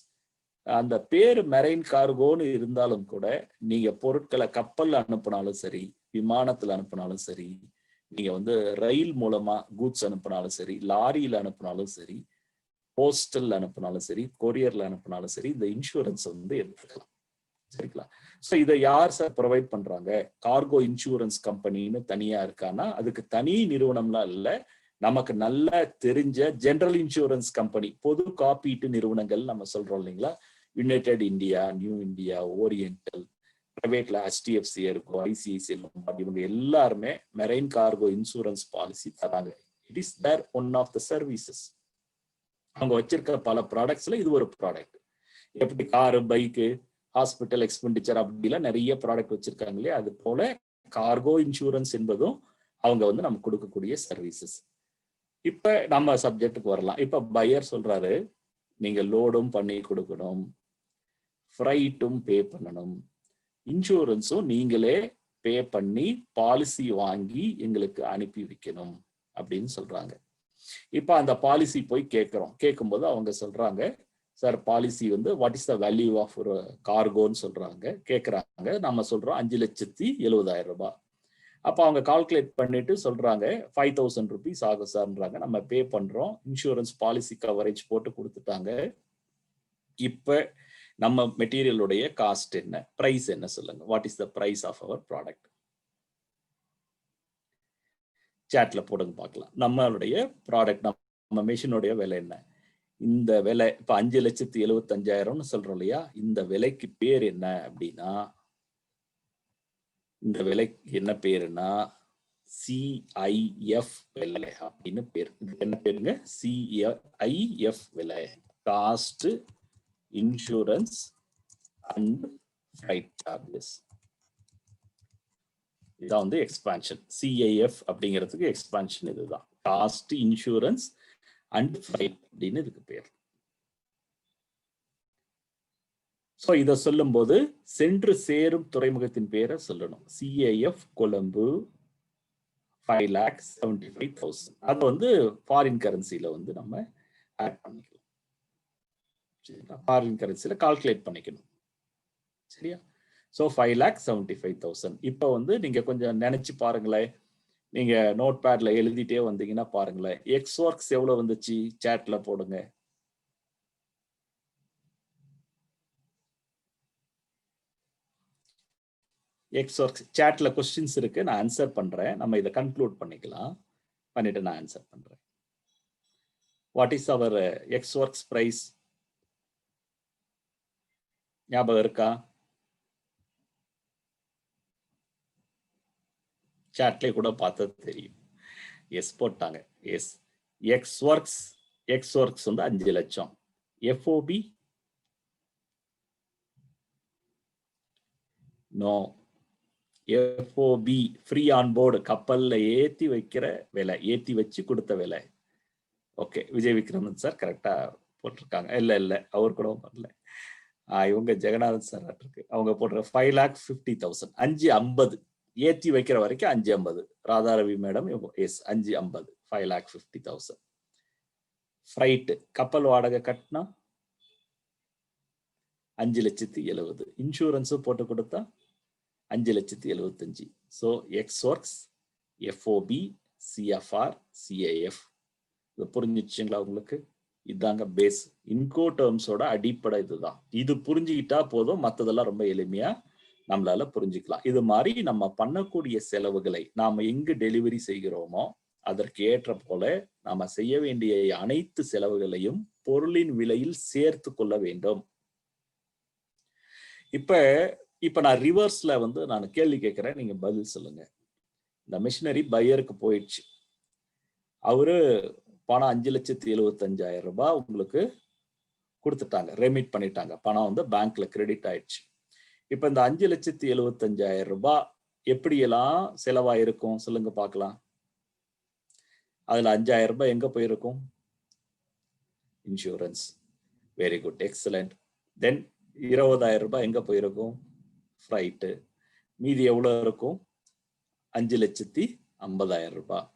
அந்த பேரு மெரைன் கார்கோன்னு இருந்தாலும் கூட நீங்க பொருட்களை கப்பல்ல அனுப்பினாலும் சரி, விமானத்துல அனுப்பினாலும் சரி, நீங்க வந்து ரயில் மூலமா கூட்ஸ் அனுப்பினாலும் சரி, லாரியில அனுப்பினாலும் சரி, போஸ்டல் அனுப்பினாலும் சரி, கொரியர்ல அனுப்பினாலும் சரி, இந்த இன்சூரன்ஸ் வந்து எடுத்துக்கலாம். சரிங்களா? சோ இதை யார் சார் ப்ரொவைட் பண்றாங்க? கார்கோ இன்சூரன்ஸ் கம்பெனின்னு தனியா இருக்கான்னா அதுக்கு தனி நிறுவனம்லாம் இல்ல. நமக்கு நல்லா தெரிஞ்ச ஜெனரல் இன்சூரன்ஸ் கம்பெனி, பொது காப்பீட்டு நிறுவனங்கள் நம்ம சொல்றோம் இல்லைங்களா? United India, new India, oriental, பிரைவேட்ல HDFC இருக்கும், ICICI, இவங்க எல்லாருமே மெரைன் கார்கோ இன்சூரன்ஸ் பாலிசி தராங்க. It is there one of the services. அவங்க வச்சிருக்க பல ப்ராடக்ட்ஸ்ல இது ஒரு ப்ராடக்ட். எப்படி காரு, பைக்கு, ஹாஸ்பிட்டல் எக்ஸ்பெண்டிச்சர் அப்படிலாம் நிறைய ப்ராடக்ட் வச்சிருக்காங்க இல்லையா? அது போல கார்கோ இன்சூரன்ஸ் என்பதும் அவங்க வந்து நமக்கு கொடுக்கக்கூடிய சர்வீசஸ். இப்ப நம்ம சப்ஜெக்டுக்கு வரலாம். இப்ப பையர் சொல்றாரு, நீங்க லோடும் பண்ணி கொடுக்கணும், ஃப்ரைட்டும் பே பண்ணணும், இன்சூரன்ஸும் நீங்களே பே பண்ணி பாலிசி வாங்கி எங்களுக்கு அனுப்பி வைக்கணும் அப்படின்னு சொல்றாங்க. இப்ப அந்த பாலிசி போய் கேட்கிறோம். கேட்கும்போது அவங்க சொல்றாங்க, சார் பாலிசி வந்து what is the value of ஒரு கார்கோன்னு சொல்றாங்க, கேட்கறாங்க. நம்ம சொல்றோம் 5,70,000 ரூபாய். அப்ப அவங்க கால்குலேட் பண்ணிட்டு சொல்றாங்க 5,000 rupees ஆகும் சார்ன்றாங்க. நம்ம பே பண்றோம். இன்சூரன்ஸ் பாலிசி கவரேஜ் போட்டு கொடுத்துட்டாங்க. இப்ப நம்ம மெட்டீரியலுடைய காஸ்ட் என்ன, பிரைஸ் என்ன சொல்லுங்க. What is the price of our product? சாட்ல போடுங்க பார்க்கலாம். நம்மளுடைய ப்ராடக்ட், நம்ம மெஷினுடைய விலை என்ன? இந்த விலை இப்ப 5,75,000 சொல்றோம் இல்லையா? இந்த விலைக்கு பேர் என்ன அப்படின்னா, இந்த விலைக்கு என்ன பேருன்னா CIF விலை அப்படின்னு பேர். இதுக்கு என்ன பேருங்க? CIF விலை, cost, insurance and freight charges. இதான் வந்து எக்ஸ்பான்ஷன். CIF அப்படிங்கிறதுக்கு எக்ஸ்பான்ஷன் இதுதான். காஸ்ட், இன்சூரன்ஸ் அண்ட் ஃப்ரைட் அப்படின்னு இதுக்கு பேர். சோ இத சொல்லும் போது சென்று சேரும் துறைமுகத்தின் பேரை சொல்லணும். CIF கொழும்பு 5,75,000. அது வந்து ஃபாரின் கரன்சில வந்து நம்ம ஆட் பண்ணிக்கலாம். சரிங்களா? ஃபாரின் கரன்சில கால்குலேட் பண்ணிக்கணும். சரியா? சோ 5,75,000. இப்ப வந்து நீங்க கொஞ்சம் நினைச்சு பாருங்களேன். நீங்க நோட் பேட்ல எழுதிட்டே வந்தீங்கன்னா பாருங்களேன். எக்ஸ் ஒர்க்ஸ் எவ்வளவு வந்துச்சு? சாட்ல போடுங்க. எக்ஸ் ஒர்க்ஸ் சாட்ல கொஸ்டின்ஸ் இருக்கு, நான் ஆன்சர் பண்றேன். நம்ம இதை கன்க்ளூட் பண்ணிக்கலாம். பண்ணிட்டு நான் ஆன்சர் பண்றேன். What is our ex works price? ஞாபகம் இருக்கா? சாட்ல கூட பார்த்தது தெரியும். எஸ் போட்டாங்க. எஸ். எக்ஸ் ஒர்க்ஸ் வந்து 5 லட்சம். FOB no. FOB free on board, கப்பல்ல ஏத்தி வைக்கிற விலை, ஏத்தி வச்சு கொடுத்த விலை. ஓகே, விஜய் விக்ரமன் சார் கரெக்டா போட்டிருக்காங்க. இல்ல அவர் கூட வரல. இவங்க ஜெகநாதன் சார் இருக்கு. அவங்க போடுற 5,50,000. 5,50 ஏத்தி வைக்கிற வரைக்கும் 5,50. Radharavi madam yes 5,50 5,50,000. ஃப்ரைட் கப்பல் வாடகை கட்டினா 5,70,000. இன்சூரன்ஸ் போட்டு கொடுத்தா 5,75,000. So X works, FOB, CFR, CIF. இது புரிஞ்சிச்சுங்களா உங்களுக்கு? இதாங்க பேஸ். இன்கோ டேர்ம்ஸோட அடிப்படை இதுதான். இது புரிஞ்சுக்கிட்டா போதும், மற்றதெல்லாம் ரொம்ப எளிமையா நம்மளால புரிஞ்சுக்கலாம். இது மாதிரி நம்ம பண்ணக்கூடிய செலவுகளை நாம எங்கு டெலிவரி செய்கிறோமோ அதற்கு ஏற்ற போல நாம செய்ய வேண்டிய அனைத்து செலவுகளையும் பொருளின் விலையில் சேர்த்து கொள்ள வேண்டும். இப்ப நான் ரிவர்ஸ்ல வந்து நான் கேள்வி கேட்கிறேன், நீங்க பதில் சொல்லுங்க. இந்த மிஷினரி பையருக்கு போயிடுச்சு. அவரு பணம் 5,75,000 ரூபாய் உங்களுக்கு கொடுத்துட்டாங்க, ரெமிட் பண்ணிட்டாங்க. பணம் வந்து பேங்க்ல கிரெடிட் ஆயிடுச்சு. இப்ப இந்த 5,75,000 ரூபாய் எப்படியெல்லாம் செலவாயிருக்கும் சொல்லுங்க பார்க்கலாம். அதுல 5,000 ரூபாய் எங்க போயிருக்கும்? Insurance. Very good, excellent. Then 20,000 ரூபாய் எங்க போயிருக்கும்? ஃப்ரைட்டு. மீதி எவ்வளவு இருக்கும்? 5,50,000 ரூபாய்.